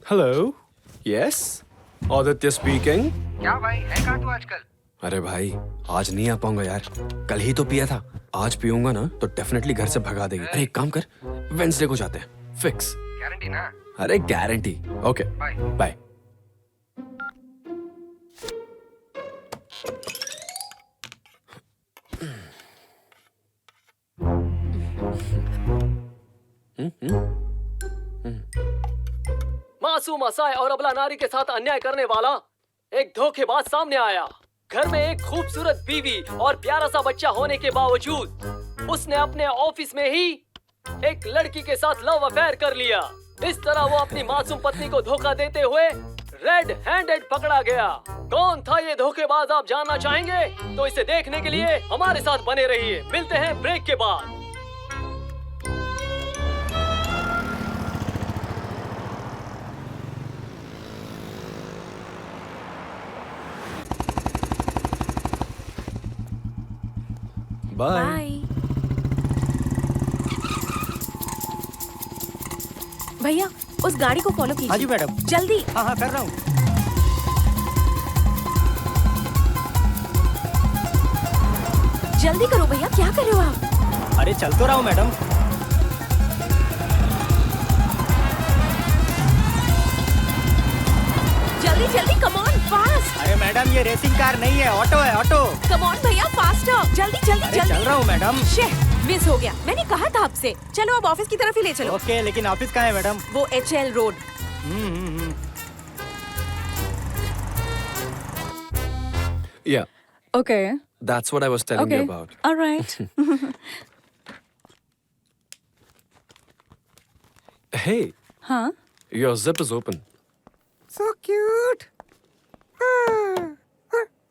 Hello, yes, Aditya speaking. क्या भाई, है कहाँ तू आजकल? अरे भाई, आज नहीं आ पाऊंगा यार। कल ही तो पिया था। आज पीऊंगा ना तो डेफिनेटली घर से भगा देगी। अरे एक काम कर, वेंसडे को जाते हैं, फिक्स। गारंटी ना? अरे गारंटी। Okay, bye bye. मासूम असहाय और अबला नारी के साथ अन्याय करने वाला एक धोखेबाज सामने आया। घर में एक खूबसूरत बीवी और प्यारा सा बच्चा होने के बावजूद उसने अपने ऑफिस में ही एक लड़की के साथ लव अफेयर कर लिया। इस तरह वो अपनी मासूम पत्नी को धोखा देते हुए रेड हैंडेड पकड़ा गया। कौन था ये धोखेबाज, आप जानना चाहेंगे? तो इसे देखने के लिए हमारे साथ बने रहिए। मिलते हैं ब्रेक के बाद। बाय। भैया उस गाड़ी को फॉलो कीजिए। हाँ जी मैडम। जल्दी। हाँ हाँ कर रहा हूँ। जल्दी करो भैया, क्या कर रहे हो आप? अरे चल तो रहा हूँ मैडम। जल्दी जल्दी, कम ऑन फास्ट। अरे मैडम ये रेसिंग कार नहीं है, ऑटो है, ऑटो। कम ऑन भैया, फास्टर। जल्दी जल्दी अरे जल्दी। चल रहा हूँ मैडम। शिट, मिस हो गया। मैंने कहा था आपसे। चलो अब ऑफिस की तरफ ही ले चलो। ओके, लेकिन ऑफिस कहाँ है मैडम? वो HL road. Yeah, Okay. that's what I was telling you Okay. about. All right. Hey, हाँ. your zip is open. So cute.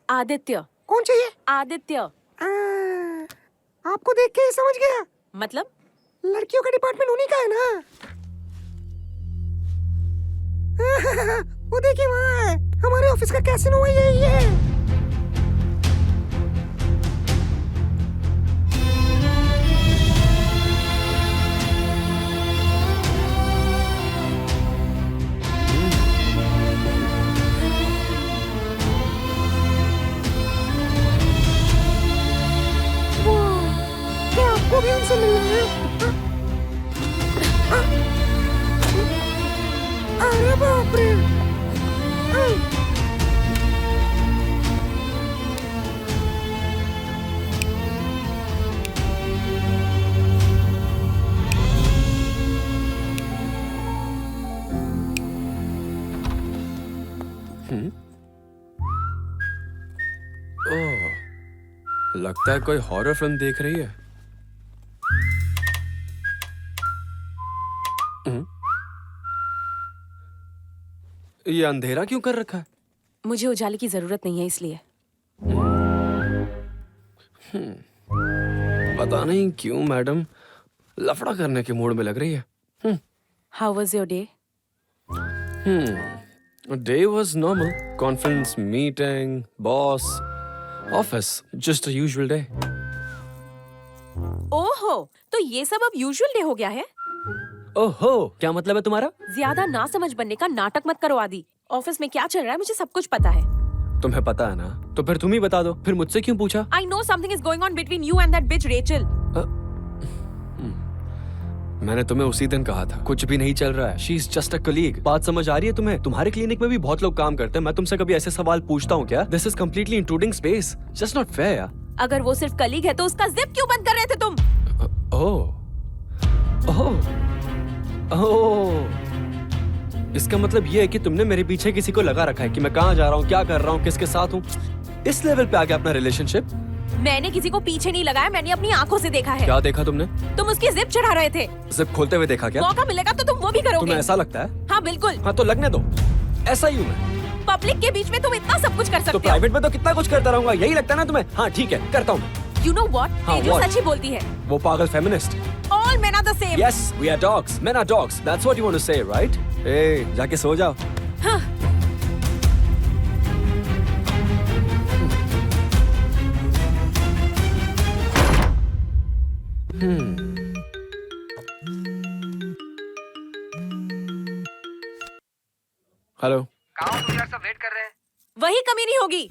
Aditya. कौन चाहिए? आदित्य। आपको देख के ही समझ गया। मतलब? लड़कियों का डिपार्टमेंट उन्हीं का है ना? वो देखिए वहाँ है। हमारे ऑफिस का कैसीनो यही है। आपको भी उनसे मिलना है? अरे बाप रे! ओह, लगता है कोई हॉरर फिल्म देख रही है। ये अंधेरा क्यों कर रखा है? मुझे उजाले की जरूरत नहीं है इसलिए। पता नहीं क्यों मैडम लफड़ा करने के मूड में लग रही है। How was your day? Day was normal. Conference, meeting, boss, office, just a usual day. ओहो, तो ये सब अब यूजुअल डे हो गया है? ओहो, क्या मतलब है तुम्हारा? ज्यादा ना समझ बनने का नाटक मत करो आदि। ऑफिस में क्या चल रहा है मुझे सब कुछ पता है। तुम्हें पता है ना? तो फिर तुम ही बता दो। फिर मुझसे क्यों पूछा? I know something is going on between you and that bitch Rachel. मैंने तुम्हें उसी दिन कहा था कुछ भी नहीं चल रहा है। She is just a colleague. बात समझ आ रही है तुम्हें? तुम्हारे क्लिनिक में भी बहुत लोग काम करते हैं। मैं तुमसे कभी ऐसे सवाल पूछता हूँ क्या? This is completely intruding space. Just not fair यार। अगर वो सिर्फ कलीग है तो उसका जिप क्यों बंद कर रहे थे तुम? इसका मतलब ये है कि तुमने मेरे पीछे किसी को लगा रखा है कि मैं कहाँ जा रहा हूँ, क्या कर रहा हूँ, किसके साथ हूँ। इस लेवल पे आ गया अपना रिलेशनशिप। मैंने किसी को पीछे नहीं लगाया, मैंने अपनी आंखों से देखा है। क्या देखा तुमने? तुम उसकी जिप चढ़ा रहे थे। जिप खोलते हुए देखा क्या? मौका मिलेगा तो तुम वो भी करोगे। तुम्हें ऐसा लगता है? हाँ बिल्कुल। हाँ तो लगने दो, ऐसा ही हूँ मैं। पब्लिक के बीच में तुम इतना सब कुछ कर सकते तो हो। प्राइवेट में तो कितना कुछ करता रहूंगा, यही लगता है ना तुम्हें? हाँ ठीक है, करता हूँ। You know what? हाँ, तेजू what? सच ही बोलती है। वो पागल feminist. All men are the same. Yes, we are dogs. Men are dogs. That's what you want to say, right? Hey, जाके सो जाओ। हाँ। हेलो। कहाँ हो तुम यार? सब वेट कर रहे हैं। वही कमी नहीं होगी।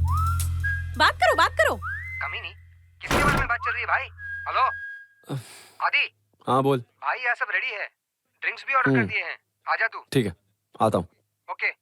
बात करो, बात करो। कमी नहीं? किसके बारे में बात चल रही है भाई? हेलो आदि। हाँ बोल। भाई यहाँ सब रेडी है, ड्रिंक्स भी ऑर्डर कर दिए हैं, आजा तू। ठीक है, आता हूँ। ओके।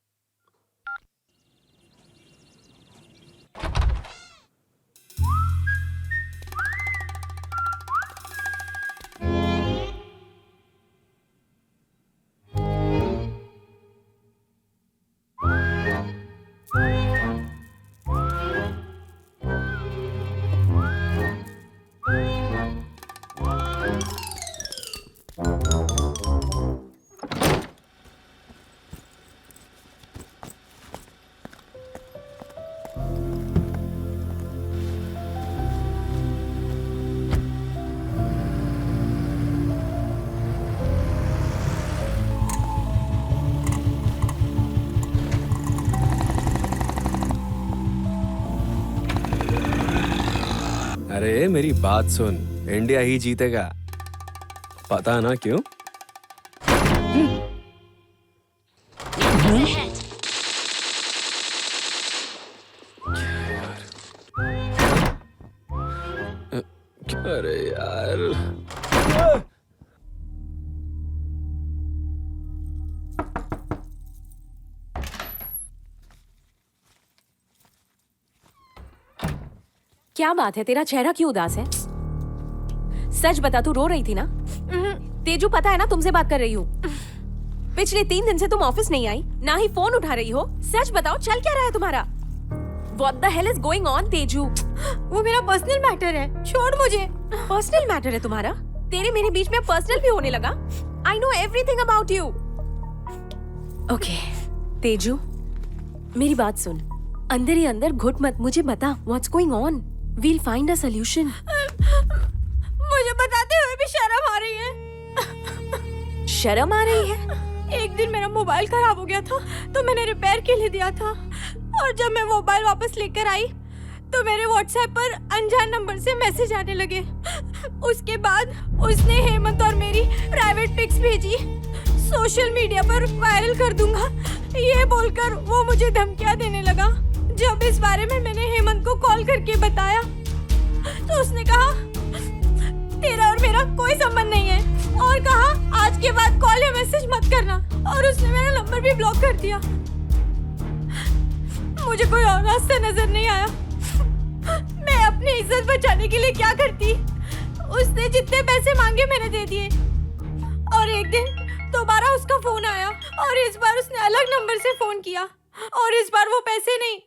अरे मेरी बात सुन, इंडिया ही जीतेगा, पता ना क्यों? अरे यार, क्या बात है, तेरा चेहरा क्यों उदास है? सच बता, तू रो रही थी ना? तेजू, पता है ना तुमसे बात कर रही हूँ। पिछले 3 दिन से तुम ऑफिस नहीं आई, ना ही फोन उठा रही हो। सच बताओ, चल क्या रहा है तुम्हारा? What the hell is going on, Tezu? वो मेरा पर्सनल मैटर है, छोड़ मुझे। पर्सनल मैटर है तुम्हारा? तेरे मेरे बीच में पर्सनल भी होने लगा? I know everything about you. Okay, Tezu, मेरी बात सुन। अंदर ही अंदर घुट मत, मुझे बता what's going on. We'll find a solution. मुझे बताते हुए भी शर्म आ रही है। शर्म आ रही है? एक दिन मेरा मोबाइल खराब हो गया था, तो मैंने रिपेयर के लिए दिया था, और जब मैं मोबाइल वापस लेकर आई तो मेरे व्हाट्सएप पर अनजान नंबर से मैसेज आने लगे। उसके बाद उसने हेमंत और मेरी प्राइवेट पिक्स भेजी, सोशल मीडिया पर वायरल कर दूंगा ये बोलकर वो मुझे धमकियां देने लगा। जब इस बारे में मैंने हेमंत को कॉल करके बताया तो उसने कहा तेरा और मेरा कोई संबंध नहीं है, और कहा आज के बाद कॉल या मैसेज मत करना, और उसने मेरा नंबर भी ब्लॉक कर दिया। मुझे कोई और रास्ता नजर नहीं आया। मैं अपनी इज्जत बचाने के लिए क्या करती? उसने जितने पैसे मांगे मैंने दे दिए, और एक दिन दोबारा उसका फोन आया, और इस बार उसने अलग नंबर से फोन किया, और इस बार वो पैसे नहीं,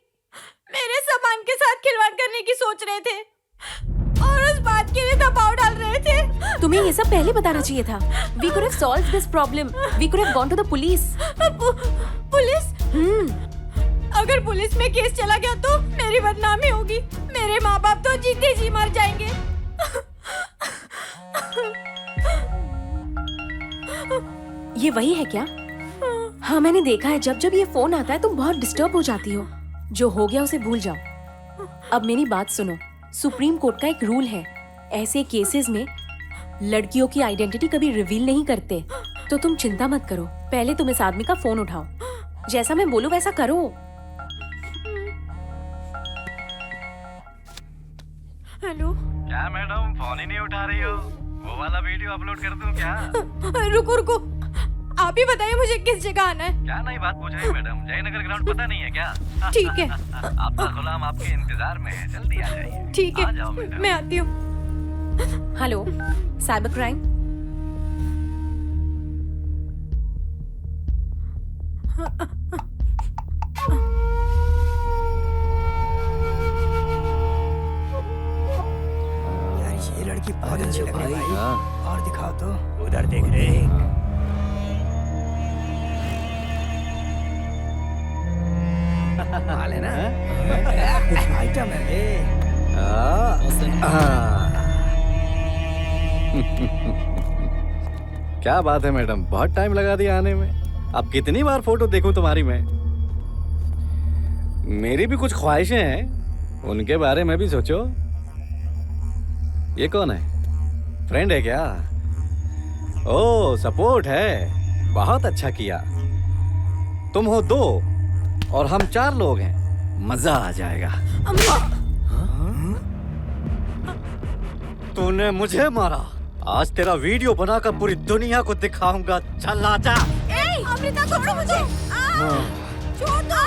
मेरे सामान के साथ खिलवाड़ करने की सोच रहे थे, और उस बात के लिए दबाव डाल रहे थे। तुम्हें ये सब पहले बताना चाहिए था। We could have solved this problem. We could have gone to the police. Police? अगर पुलिस में केस चला गया तो मेरी बदनामी होगी। मेरे माँ बाप तो जीते जी मर जाएंगे। ये वही है क्या? हाँ, मैंने देखा है, जब जब ये फोन आता है तुम बहुत डिस्टर्ब हो जाती हो। जो हो गया उसे भूल जाओ। अब मेरी बात सुनो, सुप्रीम कोर्ट का एक रूल है, ऐसे केसेस में लड़कियों की आइडेंटिटी कभी रिवील नहीं करते। तो तुम चिंता मत करो, पहले तुम इस आदमी का फोन उठाओ, जैसा मैं बोलूं वैसा करो। हेलो। क्या मैडम, फोन ही नहीं उठा रही हो? वो वाला वीडियो अपलोड कर दूं क्या? रुको रुको, आप ही बताइए मुझे किस जगह आना है। क्या नई बात पूछ रही है मैडम? जयनगर ग्राउंड पता नहीं है क्या? ठीक है। आपका गुलाम आपके इंतजार में है, जल्दी आ जाइए। ठीक आ जाओ है, मैडम। मैं आती हूँ। Hello, cyber crime. यार ये लड़की बहुत अच्छी लग रही है भाई। और दिखाओ तो, उधर देख रहे। हाल है ना? आइटम है। क्या बात है मैडम, बहुत टाइम लगा दिया आने में। अब कितनी बार फोटो देखूं तुम्हारी मैं? मेरी भी कुछ ख्वाहिशें हैं, उनके बारे में भी सोचो। ये कौन है? फ्रेंड है क्या? ओह, सपोर्ट है, बहुत अच्छा किया। तुम हो 2 और हम 4 लोग हैं, मजा आ जाएगा। तूने मुझे मारा, आज तेरा वीडियो बनाकर पूरी दुनिया को दिखाऊंगा। चल आजा। अमृता, छोड़ो मुझे। छोड़ दो।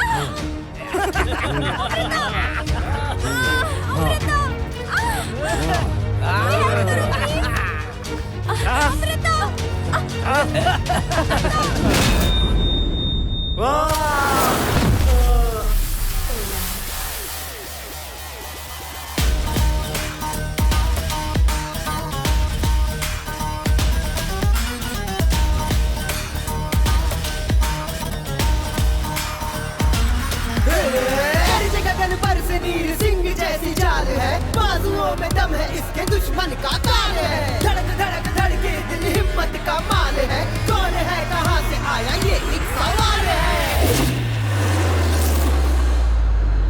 गगन पर से नीर सिंह जैसी चाल है, बाजुओं में दम है, इसके दुश्मन का काल है। धड़क धड़क धड़के दिल हिम्मत का माल है, कौन है कहां से आया ये एक सवाल है।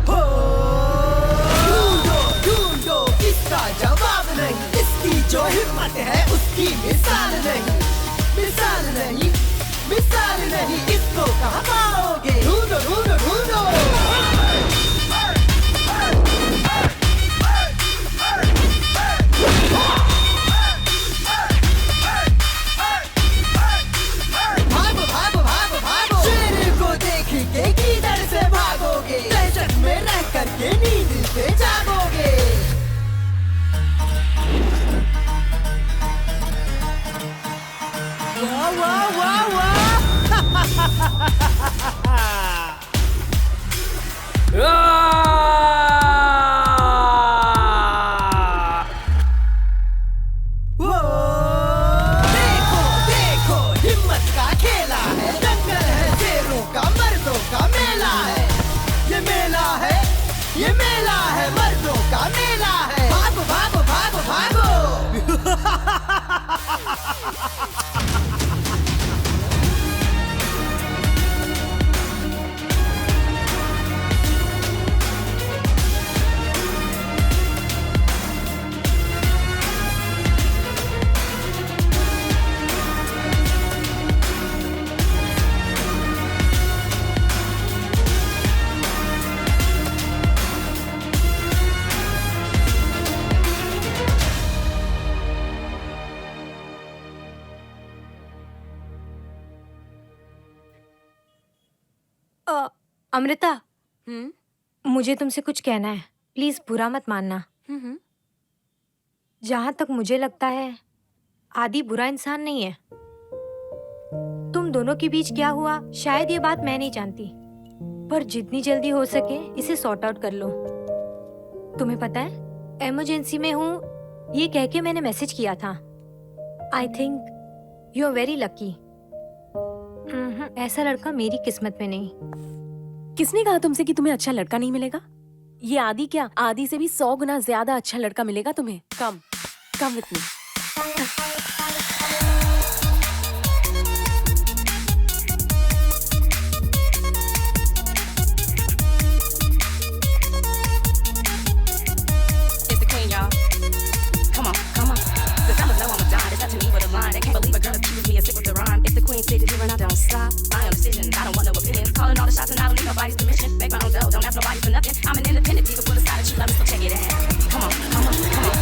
हो ढूंढो ढूंढो इसका जवाब देखो देखो हिम्मत का खेला है, दंगल है शेरों का, मर्दों का मेला है। ये मेला है, ये मेला है, मर्दों का मेला है। भागो भागो भागो भागो। अमृता, मुझे तुमसे कुछ कहना है, प्लीज बुरा मत मानना। जहां तक मुझे लगता है आदि बुरा इंसान नहीं है। तुम दोनों के बीच क्या हुआ शायद ये बात मैं नहीं जानती, पर जितनी जल्दी हो सके इसे सॉर्ट आउट कर लो। तुम्हें पता है इमरजेंसी में हूँ ये कह के मैंने मैसेज किया था। I think you are very lucky. ऐसा लड़का मेरी किस्मत में नहीं। किसने कहा तुमसे कि तुम्हें अच्छा लड़का नहीं मिलेगा? ये आदि क्या, आदि से भी 100 गुना ज्यादा अच्छा लड़का मिलेगा तुम्हें। Come with me. It's the queen, y'all. Come on, come on. The fellas know I'm a dime. It's up to me with a line. They can't believe a girl accused me and stick with the rhyme. It's the queen city, and I don't stop. I am decision. I don't want no opinions. Calling all the shots and I don't need nobody's permission. Make my own dough. Don't ask nobody for nothing. I'm an independent diva with a side of cheap. Let me so check it out. Come on, come on, come on.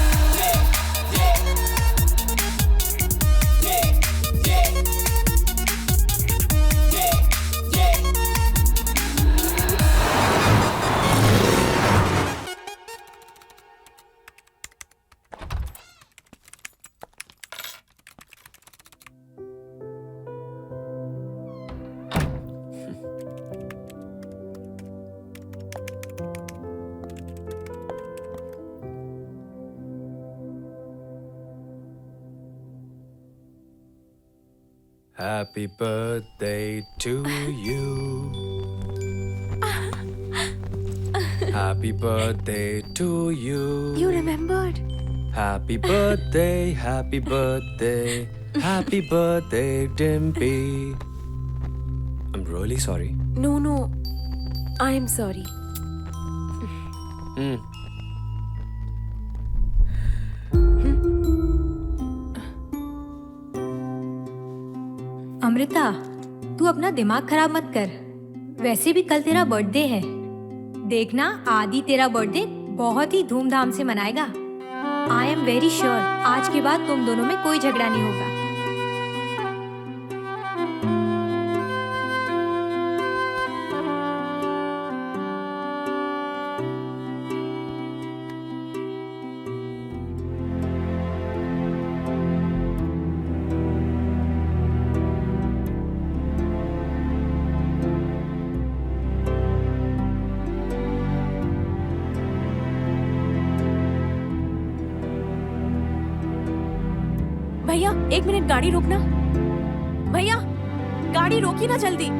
Happy birthday to you. Happy birthday to you. You remembered. Happy birthday, happy birthday, happy birthday, Dimpy. I'm really sorry. No, I am sorry. Amrita, तू अपना दिमाग खराब मत कर। वैसे भी कल तेरा बर्थडे है। देखना आदि तेरा बर्थडे बहुत ही धूमधाम से मनाएगा। आई एम वेरी श्योर आज के बाद तुम दोनों में कोई झगड़ा नहीं होगा। भैया 1 मिनट गाड़ी रोकना। भैया गाड़ी रोकी ना जल्दी।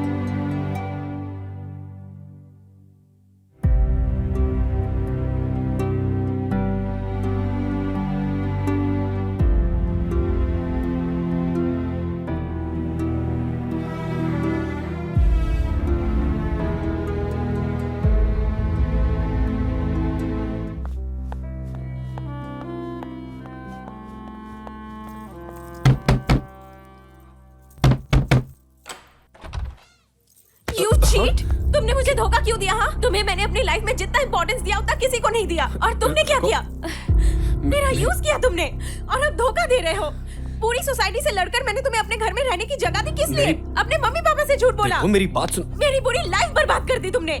चीट, तुमने मुझे धोखा क्यों दिया? हाँ, तुम्हें मैंने अपनी लाइफ में जितना इंपॉर्टेंस दिया उतना किसी को नहीं दिया। और तुमने क्या किया? मेरा यूज किया तुमने और अब धोखा दे रहे हो। पूरी सोसाइटी से लड़कर मैंने तुम्हें अपने घर में रहने की जगह दी। किस लिए? अपने मम्मी पापा से झूठ बोला। मेरी बात सुन। मेरी पूरी लाइफ बर्बाद कर दी तुमने।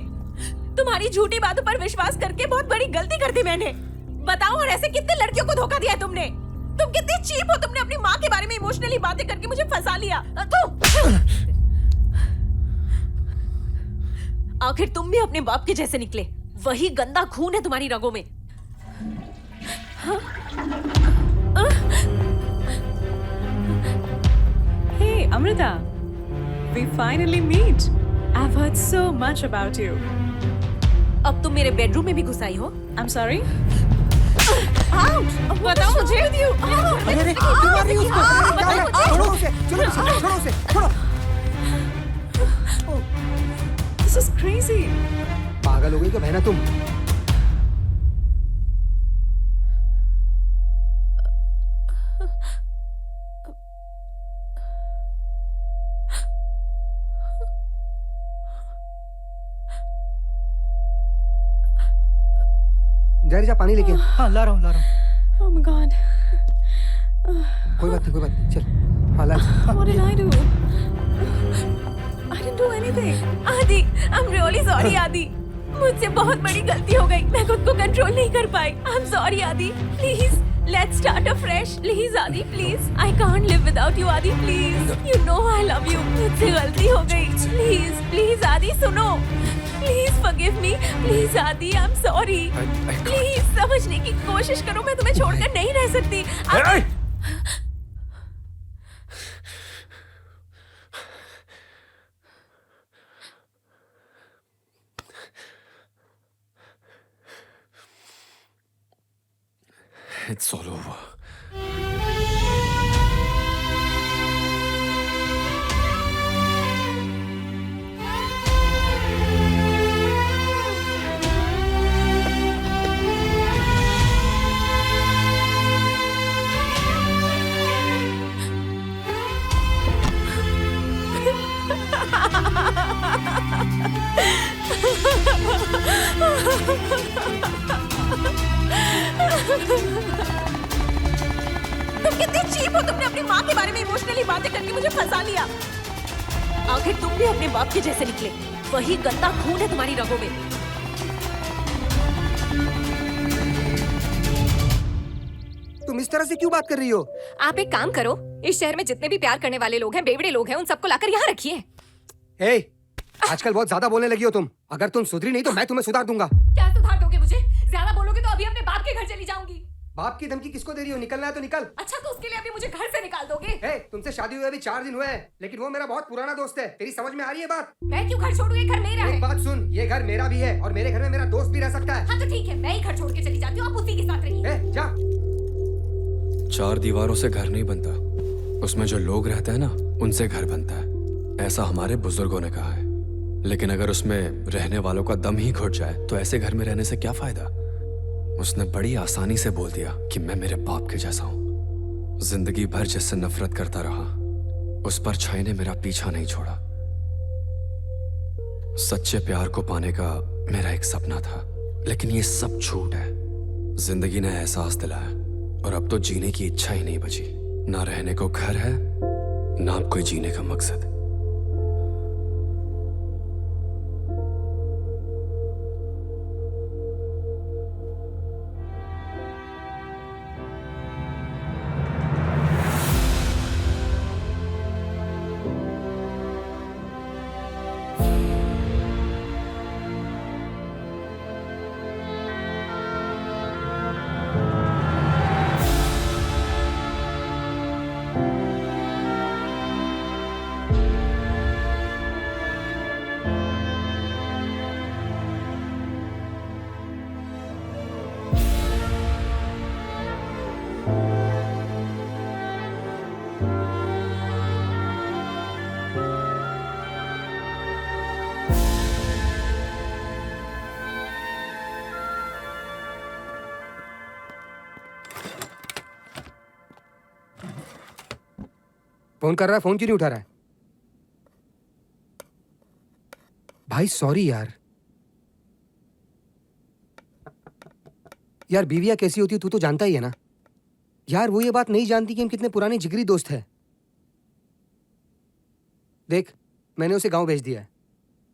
तुम्हारी झूठी बातों पर विश्वास करके बहुत बड़ी गलती कर दी मैंने। बताओ, और ऐसे कितने लड़कियों को धोखा दिया है तुमने? तुम कितनी चीप हो। तुमने अपनी माँ के बारे में इमोशनली बातें करके मुझे फंसा लिया। आखिर तुम भी अपने बाप के जैसे निकले। वही गंदा खून है तुम्हारी रगों में। Hey, Amrita. We finally meet. I've heard so much about you. अब तुम मेरे बेडरूम में भी घुस आई हो। I'm sorry. बताओ मुझे। अरे क्यों मार रही हो उसको? छोड़ो उसे, छोड़ो उसे, छोड़ो। This is crazy. पागल हो गई क्या बहना तुम? जा पानी लेके। हाँ ला रहा हूँ। Oh my God. कोई बात नहीं, चल। हाँ ला। What did I do? I didn't do anything. आदि, I'm really sorry आदि। मुझसे बहुत बड़ी गलती हो गई। मैं खुद को कंट्रोल नहीं कर पाई। I'm sorry आदि। Please, let's start afresh. Please आदि, please. I can't live without you आदि, please. You know I love you. मुझसे गलती हो गई। Please, please आदि सुनो। Please forgive me. Please आदि, I'm sorry. Please समझने की कोशिश करो। मैं तुम्हें छोड़कर नहीं रह सकती। It's all over. तुम कितने चीप हो। तुमने अपनी माँ के बारे में इमोशनली बातें करके मुझे फंसा लिया। आखिर तुम भी अपने बाप के जैसे निकले। वही गंदा खून है तुम्हारी रगों में। तुम इस तरह से क्यों बात कर रही हो? आप एक काम करो, इस शहर में जितने भी प्यार करने वाले लोग हैं, बेवड़े लोग हैं, उन सबको लाकर यहाँ रखिए। ए, आजकल बहुत ज्यादा बोलने लगी हो तुम। अगर तुम सुधरी नहीं तो मैं तुम्हें सुधार दूंगा। क्या सुधार दोगे मुझे? ज्यादा बोलोगे तो अभी अपने बाप के घर चली जाऊंगी। बाप की धमकी किसको दे रही हो? निकलना है तो निकल। अच्छा, तो उसके लिए अभी मुझे घर से निकाल दोगे? तुमसे शादी हुए अभी 4 दिन हुए हैं, लेकिन वो मेरा बहुत पुराना दोस्त है। तेरी समझ में आ रही है बात? मैं क्यों घर छोड़ूं? ये घर मेरा है। एक बात सुन, ये घर मेरा भी है और मेरे घर में मेरा दोस्त भी रह सकता है। हाँ तो ठीक है, मैं ही घर छोड़ के चली जाती हूँ, आप उसी के साथ रहिए। जा। 4 दीवारों से घर नहीं बनता, उसमें जो लोग रहते हैं ना, उनसे घर बनता है। ऐसा हमारे बुजुर्गों ने कहा है। लेकिन अगर उसमें रहने वालों का दम ही घुट जाए तो ऐसे घर में रहने से क्या फायदा? उसने बड़ी आसानी से बोल दिया कि मैं मेरे बाप के जैसा हूं। जिंदगी भर जिससे नफरत करता रहा, उस परछाई ने मेरा पीछा नहीं छोड़ा। सच्चे प्यार को पाने का मेरा एक सपना था, लेकिन ये सब झूठ है। जिंदगी ने एहसास दिलाया और अब तो जीने की इच्छा ही नहीं बची। ना रहने को घर है, ना कोई जीने का मकसद। फोन कर रहा है, फोन क्यों नहीं उठा रहा है? भाई सॉरी यार। यार बीवियां कैसी होती है तू तो जानता ही है ना। यार वो ये बात नहीं जानती कि हम कितने पुराने जिगरी दोस्त हैं। देख, मैंने उसे गांव भेज दिया है।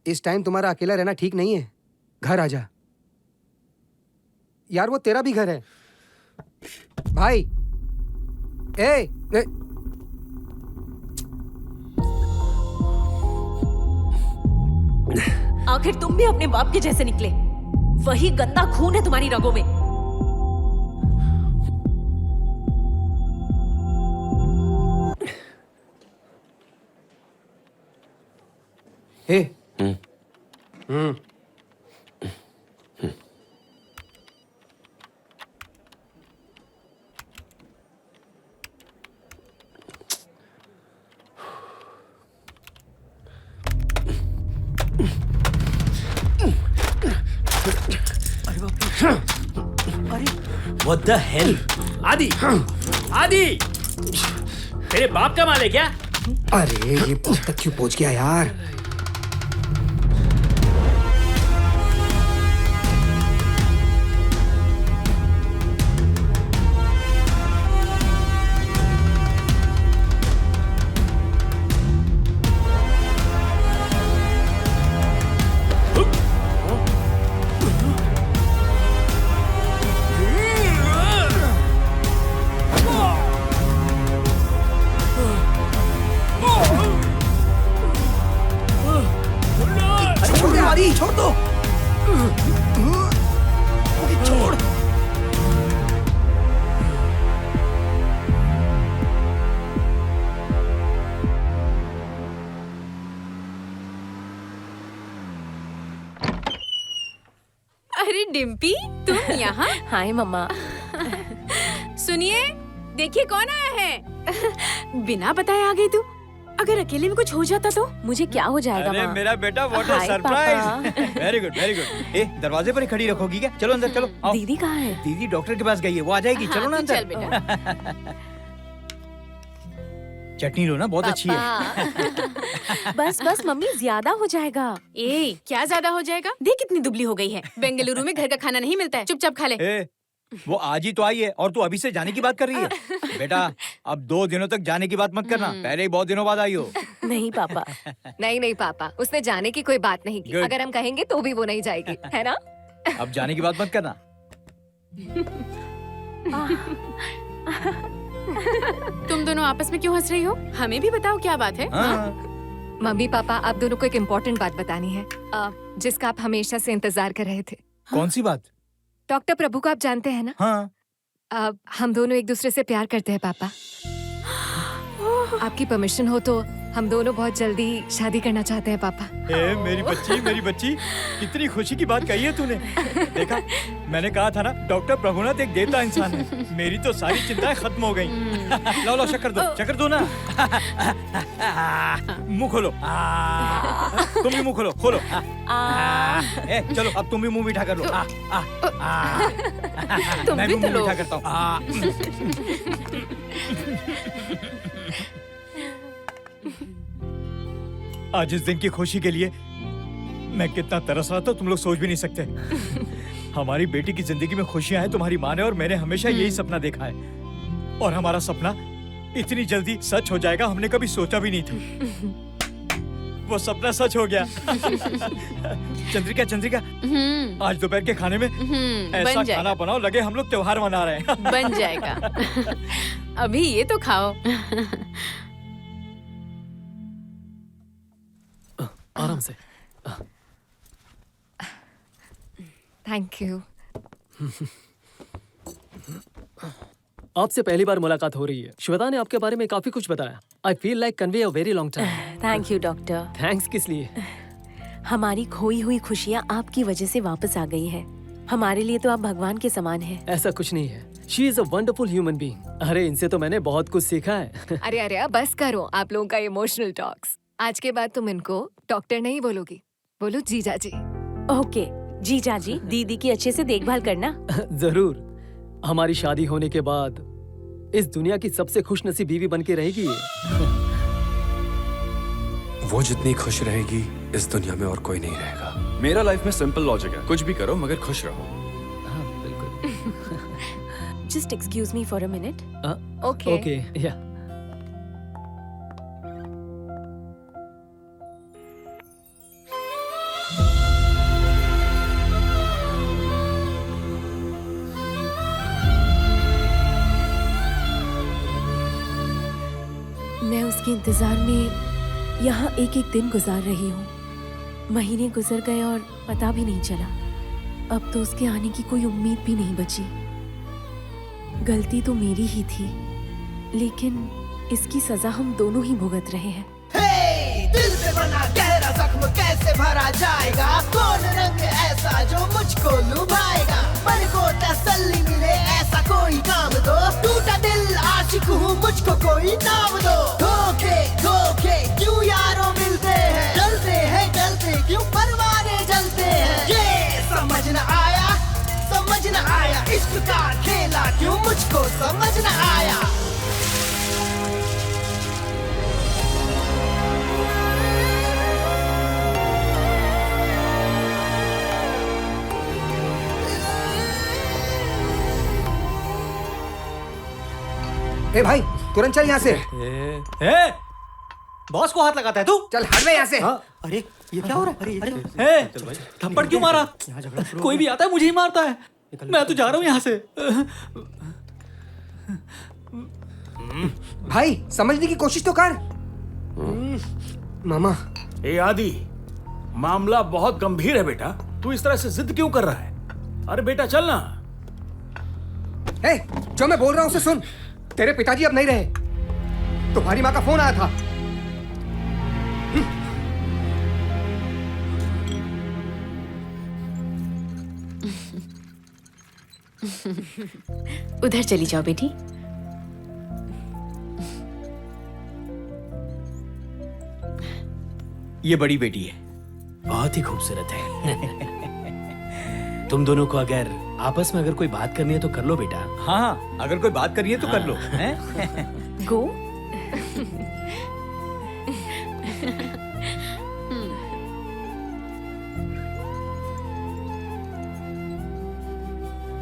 इस टाइम तुम्हारा अकेला रहना ठीक नहीं है। घर आजा यार, वो तेरा भी घर है भाई। ए आखिर तुम भी अपने बाप के जैसे निकले। वही गंदा खून है तुम्हारी रगों में। हे What the hell? आदि आदि तेरे बाप का माल है क्या? अरे ये बहुत तक क्यों पहुंच गया यार? छोड़ दो। छोड़। अरे डिम्पी, तुम यहाँ? हाय मम्मा। सुनिए, देखिए कौन आया है। बिना बताए आ गई तू। अगर अकेले में कुछ हो जाता तो? मुझे क्या हो जाएगा अरे माँ? मेरा बेटा what a surprise. Very good very good. ए दरवाजे पर ही खड़ी रखोगी क्या? चलो अंदर चलो। आओ। दीदी कहाँ है? दीदी डॉक्टर के पास गई है, वो आ जाएगी। चलो ना अंदर। चल बेटा। चटनी लो ना, बहुत अच्छी है। बस बस मम्मी, ज्यादा हो जाएगा। ए, क्या ज्यादा हो जाएगा? देख कितनी दुबली हो गई है। बेंगलुरु में घर का खाना नहीं मिलता है, चुपचाप खा ले। ए, वो आज ही तो आई है और तू अभी से जाने की बात कर रही है। बेटा अब 2 दिनों तक जाने की बात मत करना, पहले ही बहुत दिनों बाद आई हो। नहीं पापा। नहीं पापा, उसने जाने की कोई बात नहीं की। अगर हम कहेंगे तो भी वो नहीं जाएगी, है ना? अब जाने की बात मत करना। तुम दोनों आपस में क्यों हंस रही हो? हमें भी बताओ क्या बात है। मम्मी पापा, आप दोनों को एक इम्पोर्टेंट बात बतानी है, जिसका आप हमेशा से इंतजार कर रहे थे। कौन सी बात? डॉक्टर प्रभु को आप जानते हैं ना? हाँ। हम दोनों एक दूसरे से प्यार करते हैं पापा। आपकी परमिशन हो तो हम दोनों बहुत जल्दी शादी करना चाहते हैं पापा। ए, मेरी बच्ची, कितनी खुशी की बात कही है तूने। देखा, मैंने कहा था ना, डॉक्टर प्रभुनाथ एक देवता इंसान है। मेरी तो सारी चिंताएं खत्म हो गई। लो शक्कर दो ना। मुंह खोलो। तुम भी मुंह खोलो। ए, चलो अब तुम भी मुंह मीठा कर लो। मैं भी मुंह मीठा करता हूँ। आज इस दिन की खुशी के लिए मैं कितना तरस रहा था तुम लोग सोच भी नहीं सकते। हमारी बेटी की जिंदगी में खुशियां हैं तुम्हारी माँ ने और मैंने हमेशा यही सपना देखा है, और हमारा सपना इतनी जल्दी सच हो जाएगा हमने कभी सोचा भी नहीं था। वो सपना सच हो गया। चंद्रिका, आज दोपहर के खाने में ऐसा खाना बनाओ लगे हम लोग त्योहार मना रहे हैं। बन जाएगा। अभी ये तो खाओ। आराम से। Thank you. आपसे पहली बार मुलाकात हो रही है। श्वेता ने आपके बारे में काफी कुछ बताया। I feel like convey a very long time. Thank you doctor. Thanks किस लिए? हमारी खोई हुई खुशियाँ आपकी वजह से वापस आ गई है। हमारे लिए तो आप भगवान के समान हैं। ऐसा कुछ नहीं है। She is a wonderful human being. अरे इनसे तो मैंने बहुत कुछ सीखा है। अरे बस करो आप लोगों का इमोशनल टॉक्स। आज के बाद तुम इनको डॉक्टर नहीं बोलोगी, बोलो जीजा जी। ओके जीजा जी, दीदी की अच्छे से देखभाल करना। जरूर। हमारी शादी होने के बाद इस दुनिया की सबसे खुशनसीब बीवी बन के रहेगी ये। वो जितनी खुश रहेगी इस दुनिया में और कोई नहीं रहेगा। मेरा लाइफ में सिंपल लॉजिक है, कुछ भी करो मगर खुश रहो। हाँ बिल्कुल। Just excuse me for a minute. Okay या। मैं उसके इंतजार में यहाँ एक एक दिन गुजार रही हूँ। महीने गुजर गए और पता भी नहीं चला। अब तो उसके आने की कोई उम्मीद भी नहीं बची। गलती तो मेरी ही थी, लेकिन इसकी सजा हम दोनों ही भुगत रहे हैं। दिल पे बना गहरा जख्म कैसे भरा जाएगा? कौन रंग ऐसा जो मुझको लुभाएगा? मन को तसल्ली मिले ऐसा कोई काम दो। टूटा दिल आशिक हूँ मुझको कोई नाम दो। धोखे धोखे क्यों यारों मिलते हैं? जलते क्यों परवाने जलते हैं? ये समझ न आया इश्क का खेला क्यों मुझको समझ न आया। ए भाई तुरंत चल यहाँ से। बॉस को हाथ लगाता है तू? चल हट में यहाँ से। अरे ये क्या हो रहा है? अरे थप्पड़ क्यों मारा? कोई भी आता है मुझे ही मारता है। मैं तो जा रहा हूँ यहाँ से। भाई समझने की कोशिश तो कर। मामा। ए आदि, मामला बहुत गंभीर है बेटा। तू इस तरह से जिद क्यों कर रहा है? अरे बेटा चल ना। जो मैं बोल रहा हूँ उसे सुन। तेरे पिताजी अब नहीं रहे। तुम्हारी माँ का फोन आया था। उधर चली जाओ बेटी। ये बड़ी बेटी है, बहुत ही खूबसूरत है। तुम दोनों को अगर आपस में कोई बात करनी है तो कर लो बेटा। हाँ, अगर कोई बात करनी है तो कर लो। गो।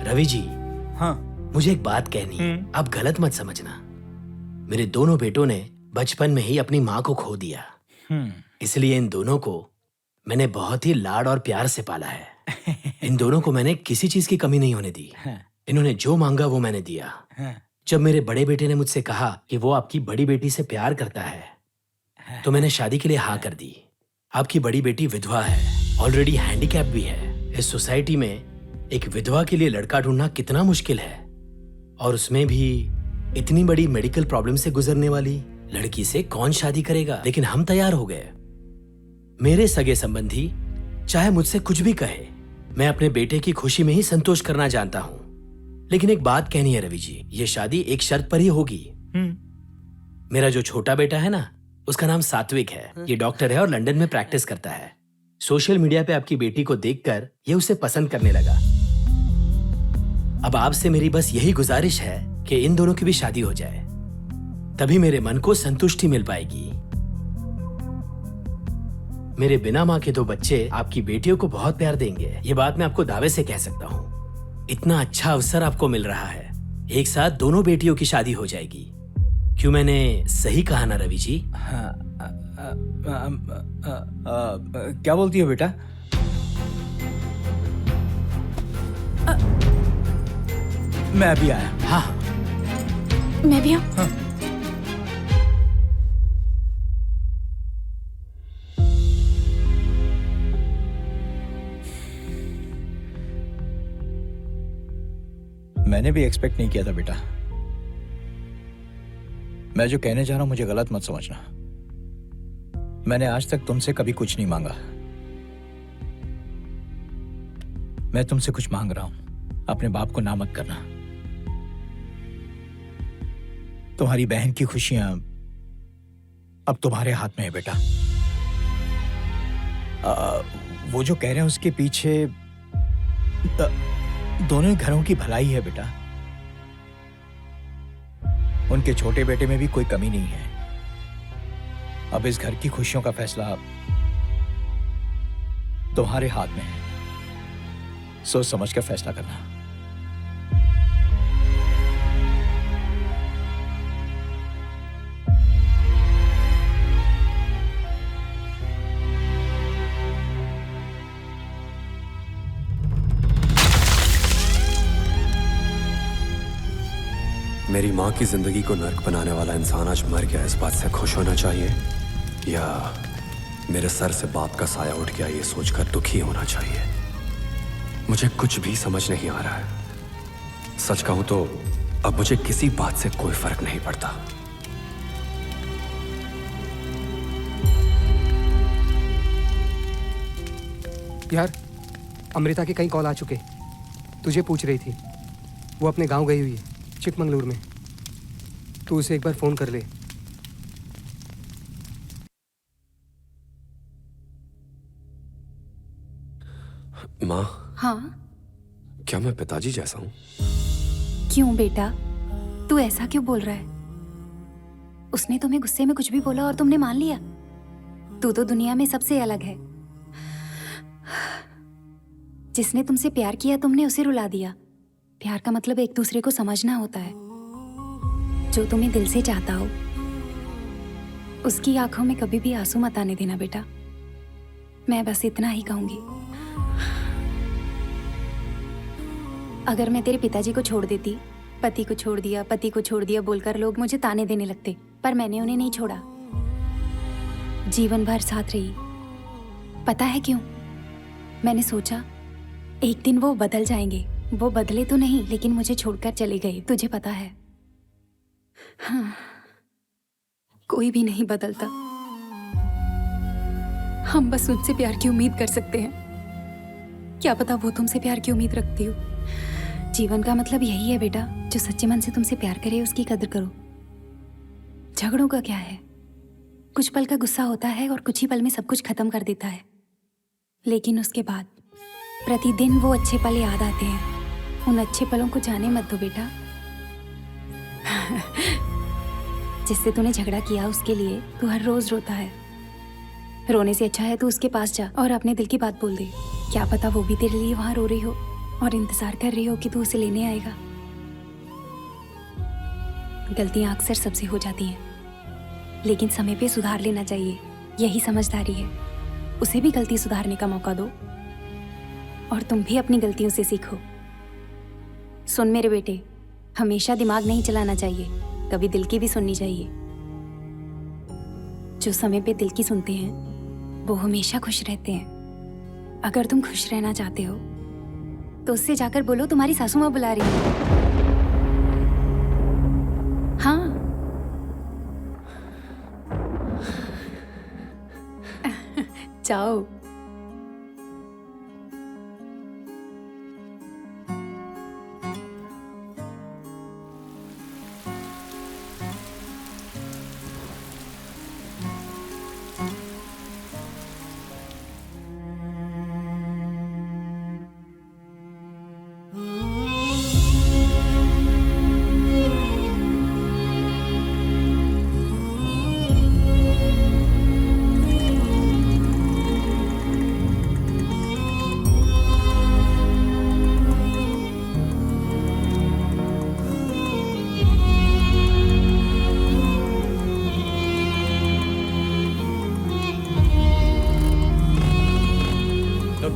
रवि जी, हाँ, मुझे एक बात कहनी है, आप गलत मत समझना। मेरे दोनों बेटों ने बचपन में ही अपनी माँ को खो दिया, इसलिए इन दोनों को मैंने बहुत ही लाड और प्यार से पाला है। इन दोनों को मैंने किसी चीज की कमी नहीं होने दी। इन्होंने जो मांगा वो मैंने दिया। जब मेरे बड़े बेटे ने मुझसे कहा कि वो आपकी बड़ी बेटी से प्यार करता है, तो मैंने शादी के लिए हाँ कर दी। आपकी बड़ी बेटी विधवा है, ऑलरेडी हैंडीकैप भी है। इस सोसाइटी में एक विधवा के लिए लड़का ढूंढना कितना मुश्किल है, और उसमें भी इतनी बड़ी मेडिकल प्रॉब्लम से गुजरने वाली लड़की से कौन शादी करेगा? लेकिन हम तैयार हो गए। मेरे सगे संबंधी चाहे मुझसे कुछ भी कहे, मैं अपने बेटे की खुशी में ही संतोष करना जानता हूं। लेकिन एक बात कहनी है रवि जी, ये शादी एक शर्त पर ही होगी। मेरा जो छोटा बेटा है ना, उसका नाम सात्विक है। ये डॉक्टर है और लंदन में प्रैक्टिस करता है। सोशल मीडिया पे आपकी बेटी को देखकर ये उसे पसंद करने लगा। अब आपसे मेरी बस यही गुजारिश है कि इन दोनों की भी शादी हो जाए, तभी मेरे मन को संतुष्टि मिल पाएगी। मेरे बिना माँ के 2 बच्चे आपकी बेटियों को बहुत प्यार देंगे, ये बात मैं आपको दावे से कह सकता हूँ। इतना अच्छा अवसर आपको मिल रहा है, एक साथ दोनों बेटियों की शादी हो जाएगी। क्यों मैंने सही कहा ना रवि जी? क्या बोलती हो बेटा? मैं अभी आया। हाँ, मैं भी आऊं। मैंने भी एक्सपेक्ट नहीं किया था बेटा। मैं जो कहने जा रहा हूं मुझे गलत मत समझना। मैंने आज तक तुमसे कभी कुछ नहीं मांगा। मैं तुमसे कुछ मांग रहा हूं, अपने बाप को ना मत करना। तुम्हारी बहन की खुशियां अब तुम्हारे हाथ में है बेटा। वो जो कह रहे हैं उसके पीछे दोनों घरों की भलाई है बेटा। उनके छोटे बेटे में भी कोई कमी नहीं है। अब इस घर की खुशियों का फैसला तुम्हारे हाथ में है। सोच समझ कर फैसला करना। मेरी माँ की जिंदगी को नर्क बनाने वाला इंसान आज मर गया, इस बात से खुश होना चाहिए या मेरे सर से बाप का साया उठ गया ये सोचकर दुखी होना चाहिए। मुझे कुछ भी समझ नहीं आ रहा है। सच कहूं तो अब मुझे किसी बात से कोई फर्क नहीं पड़ता। यार, अमृता के कई कॉल आ चुके, तुझे पूछ रही थी। वो अपने गांव गई हुई है, चिकमंगलूर में। तू उसे एक बार फोन कर ले। माँ, हाँ? क्या मैं पिताजी जैसा हूँ? क्यों बेटा, तू ऐसा क्यों बोल रहा है? उसने तुम्हें गुस्से में कुछ भी बोला और तुमने मान लिया? तू तो दुनिया में सबसे अलग है। जिसने तुमसे प्यार किया तुमने उसे रुला दिया। प्यार का मतलब एक दूसरे को समझना होता है। जो तुम्हें दिल से चाहता हो उसकी आंखों में कभी भी आंसू मत आने देना बेटा। मैं बस इतना ही कहूंगी। अगर मैं तेरे पिताजी को छोड़ देती, पति को छोड़ दिया बोलकर लोग मुझे ताने देने लगते, पर मैंने उन्हें नहीं छोड़ा। जीवन भर साथ रही। पता है क्यों? मैंने सोचा एक दिन वो बदल जाएंगे। वो बदले तो नहीं, लेकिन मुझे छोड़कर चले गए। तुझे पता है, हाँ, कोई भी नहीं बदलता। हम बस उनसे प्यार की उम्मीद कर सकते हैं। क्या पता वो तुमसे प्यार की उम्मीद रखती हो। जीवन का मतलब यही है बेटा, जो सच्चे मन से तुमसे प्यार करे उसकी कदर करो। झगड़ों का क्या है? कुछ पल का गुस्सा होता है और कुछ ही पल में सब कुछ खत्म कर देता है, लेकिन उसके बाद प्रतिदिन वो अच्छे पल याद आते हैं। उन अच्छे पलों को जाने मत दो बेटा। जिससे तूने झगड़ा किया उसके लिए तू हर रोज रोता है। रोने से अच्छा है तू उसके पास जा और अपने दिल की बात बोल दे। क्या पता वो भी तेरे लिए वहां रो रही हो और इंतजार कर रही हो कि तू उसे लेने आएगा। गलतियां अक्सर सबसे हो जाती हैं, लेकिन समय पे सुधार लेना चाहिए। यही समझदारी है। उसे भी गलती सुधारने का मौका दो और तुम भी अपनी गलतियों से सीखो। सुन मेरे बेटे, हमेशा दिमाग नहीं चलाना चाहिए, कभी दिल की भी सुननी चाहिए। जो समय पे दिल की सुनते हैं वो हमेशा खुश रहते हैं। अगर तुम खुश रहना चाहते हो तो उससे जाकर बोलो तुम्हारी सासू माँ बुला रही है। हाँ, जाओ।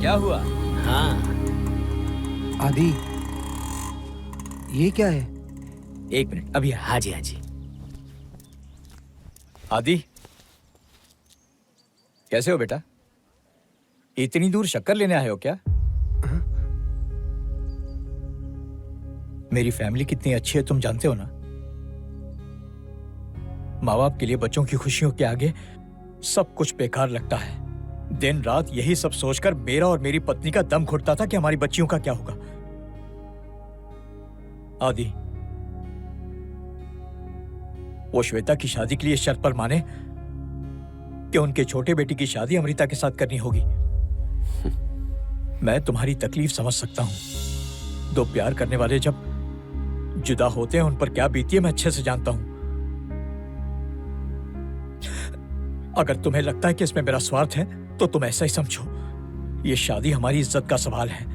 क्या हुआ? हाँ, आदि, ये क्या है? एक मिनट, अभी हाँ जी, हाँ जी। आदि, कैसे हो बेटा? इतनी दूर शक्कर लेने आए हो क्या? मेरी फैमिली कितनी अच्छी है तुम जानते हो ना। माँ बाप के लिए बच्चों की खुशियों के आगे सब कुछ बेकार लगता है। दिन रात यही सब सोचकर मेरा और मेरी पत्नी का दम घुटता था कि हमारी बच्चियों का क्या होगा। आदि, वो श्वेता की शादी के लिए शर्त पर माने कि उनके छोटे बेटी की शादी अमृता के साथ करनी होगी। मैं तुम्हारी तकलीफ समझ सकता हूं। दो प्यार करने वाले जब जुदा होते हैं उन पर क्या बीती है मैं अच्छे से जानता हूं। अगर तुम्हें लगता है कि इसमें मेरा स्वार्थ है तो तुम ऐसा ही समझो। ये शादी हमारी इज्जत का सवाल है।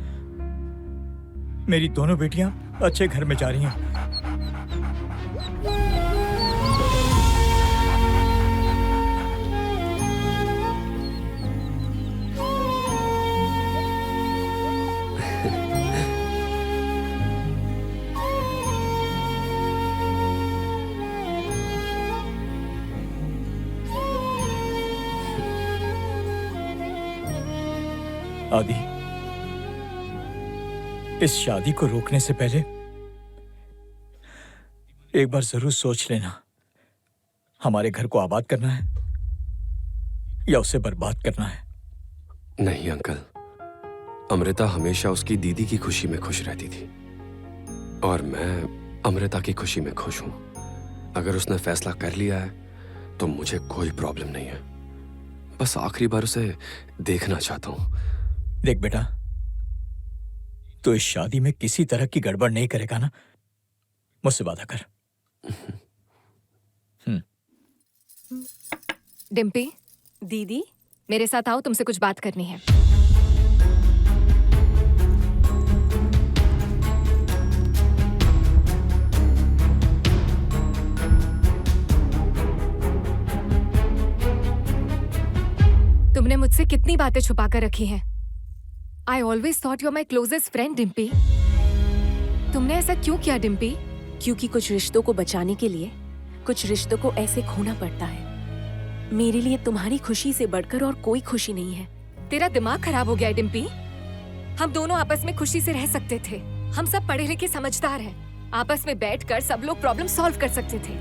मेरी दोनों बेटियां अच्छे घर में जा रही हैं। आदि, इस शादी को रोकने से पहले एक बार जरूर सोच लेना, हमारे घर को आबाद करना है या उसे बर्बाद करना है। नहीं अंकल, अमृता हमेशा उसकी दीदी की खुशी में खुश रहती थी और मैं अमृता की खुशी में खुश हूं। अगर उसने फैसला कर लिया है तो मुझे कोई प्रॉब्लम नहीं है। बस आखिरी बार उसे देखना चाहता हूं। देख बेटा, तो इस शादी में किसी तरह की गड़बड़ नहीं करेगा ना? मुझसे वादा कर। डिम्पी, दीदी, मेरे साथ आओ, तुमसे कुछ बात करनी है। तुमने मुझसे कितनी बातें छुपा कर रखी हैं? I always thought you're my closest friend, Dimpy. तुमने ऐसा क्यों किया डिम्पी? क्योंकि कुछ रिश्तों को बचाने के लिए कुछ रिश्तों को ऐसे खोना पड़ता है। मेरे लिए तुम्हारी खुशी से बढ़कर और कोई खुशी नहीं है। तेरा दिमाग खराब हो गया है डिम्पी। हम दोनों आपस में खुशी से रह सकते थे। हम सब पढ़े लिखे समझदार हैं। आपस में बैठकर सब लोग प्रॉब्लम सॉल्व कर सकते थे।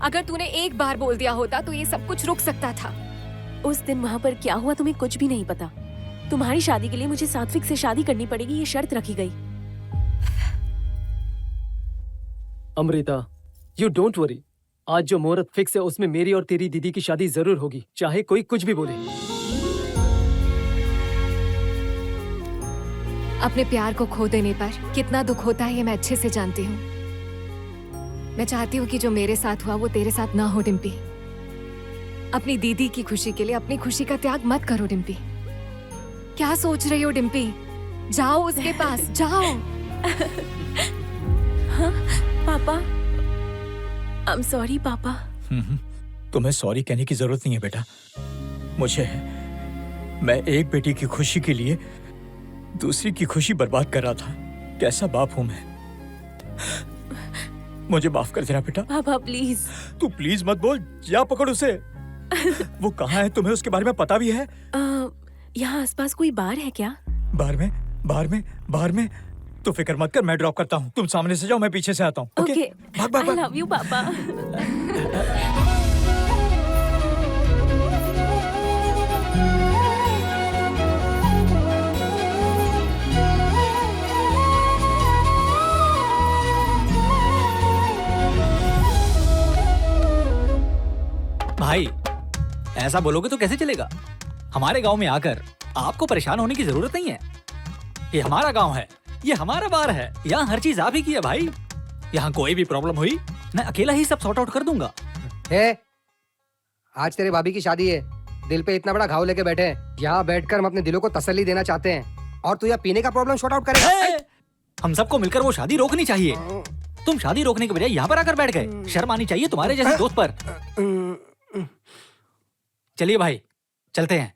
अगर तूने एक बार बोल दिया होता तो ये सब कुछ रुक सकता था। उस दिन वहाँ पर क्या हुआ तुम्हें कुछ भी नहीं पता। तुम्हारी शादी के लिए मुझे सात्विक से शादी करनी पड़ेगी, ये शर्त रखी गई। Amrita, you don't worry. आज जो मुहूर्त फिक्स है उसमें मेरी और तेरी दीदी की शादी जरूर होगी, चाहे कोई कुछ भी बोले। अपने प्यार को खो देने पर कितना दुख होता है ये मैं अच्छे से जानती हूँ। मैं चाहती हूँ कि जो मेरे साथ हुआ वो तेरे साथ ना हो डिम्पी। अपनी दीदी की खुशी के लिए अपनी खुशी का त्याग मत करो डिम्पी। क्या सोच रही हो डिम्पी? जाओ उसके पास, जाओ। हाँ, पापा, I'm sorry पापा। तुम्हें सॉरी कहने की जरूरत नहीं है बेटा। मैं एक बेटी की खुशी के लिए दूसरी की खुशी बर्बाद कर रहा था। कैसा बाप हूं मैं। मुझे माफ कर देना बेटा। पापा प्लीज। तू प्लीज मत बोल, जा पकड़ उसे। वो कहाँ है? तुम्हें उसके बारे में पता भी है? यहाँ आसपास कोई बार है क्या? बार में। तो फिक्र मत कर, मैं ड्रॉप करता हूँ। तुम सामने से जाओ, मैं पीछे से आता हूँ। ओके। भाग भाग I love you पापा। भाई, ऐसा बोलोगे तो कैसे चलेगा? हमारे गांव में आकर आपको परेशान होने की जरूरत नहीं है। ये हमारा गांव है, ये हमारा बार है। यहाँ हर चीज आप ही की है भाई। यहाँ कोई भी प्रॉब्लम हुई मैं अकेला ही सब सॉर्ट आउट कर दूंगा। आज तेरे भाभी की शादी है, दिल पे इतना बड़ा घाव लेके बैठे हैं। यहाँ बैठकर हम अपने दिलों को तसल्ली देना चाहते हैं और तू यहाँ पीने का प्रॉब्लम सॉर्ट आउट करेगा। हम सबको मिलकर वो शादी रोकनी चाहिए। तुम शादी रोकने के बजाय यहाँ पर आकर बैठ गए। शर्म आनी चाहिए तुम्हारे जैसे दोस्त पर। चलिए भाई, चलते हैं।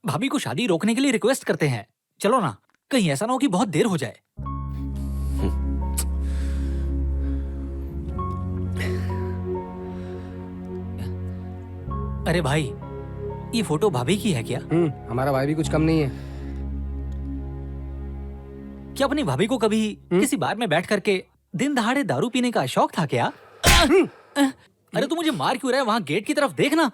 भाभी को शादी रोकने के लिए रिक्वेस्ट करते हैं। चलो ना, कहीं ऐसा ना हो कि बहुत देर हो जाए। अरे भाई, ये फोटो भाभी की है क्या? हमारा भाई भी कुछ कम नहीं है। क्या अपनी भाभी को कभी किसी बार में बैठ करके दिन दहाड़े दारू पीने का शौक था क्या? अरे तू मुझे मार क्यों रहा है? वहां गेट की तरफ देखना।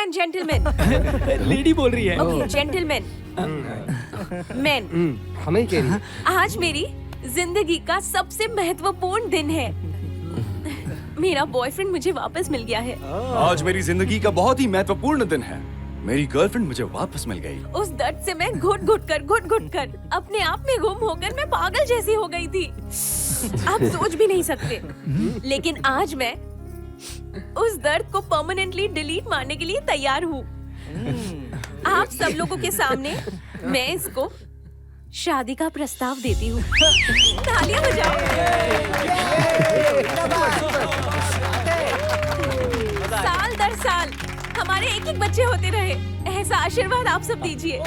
And gentleman. लेडी बोल रही है। ओके जेंटलमैन, मैन, हमें ही कह रही है। आज मेरी जिंदगी का सबसे महत्वपूर्ण दिन है। मेरा बॉयफ्रेंड मुझे वापस मिल गया है। आज मेरी जिंदगी का बहुत ही महत्वपूर्ण दिन है। मेरी गर्लफ्रेंड मुझे वापस मिल गई। उस दर्द से मैं घुट घुट कर अपने आप में गुम होकर मैं पागल जैसी हो गई थी। आप सोच भी नहीं सकते। लेकिन आज मैं उस दर्द को परमानेंटली डिलीट मारने के लिए तैयार हूँ। आप सब लोगों के सामने मैं इसको शादी का प्रस्ताव देती हूँ। तालियां बजाओ। साल दर साल हमारे एक एक बच्चे होते रहे, ऐसा आशीर्वाद आप सब दीजिए।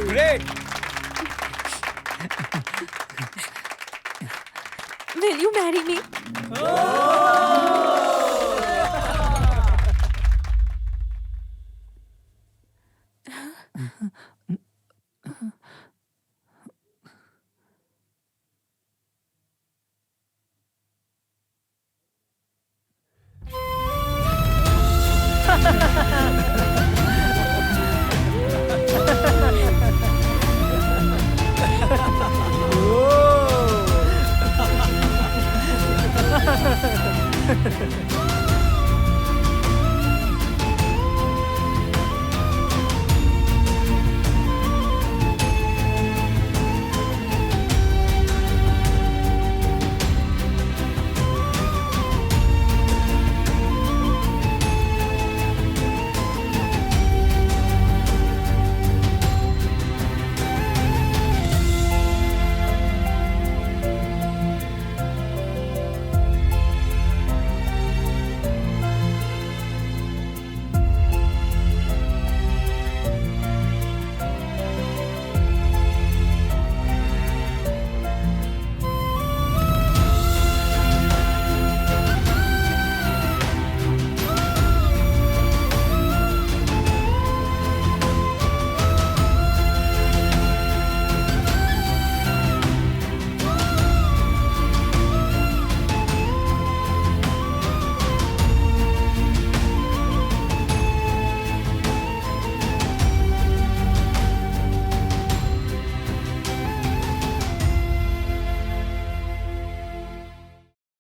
Great. Will you marry me?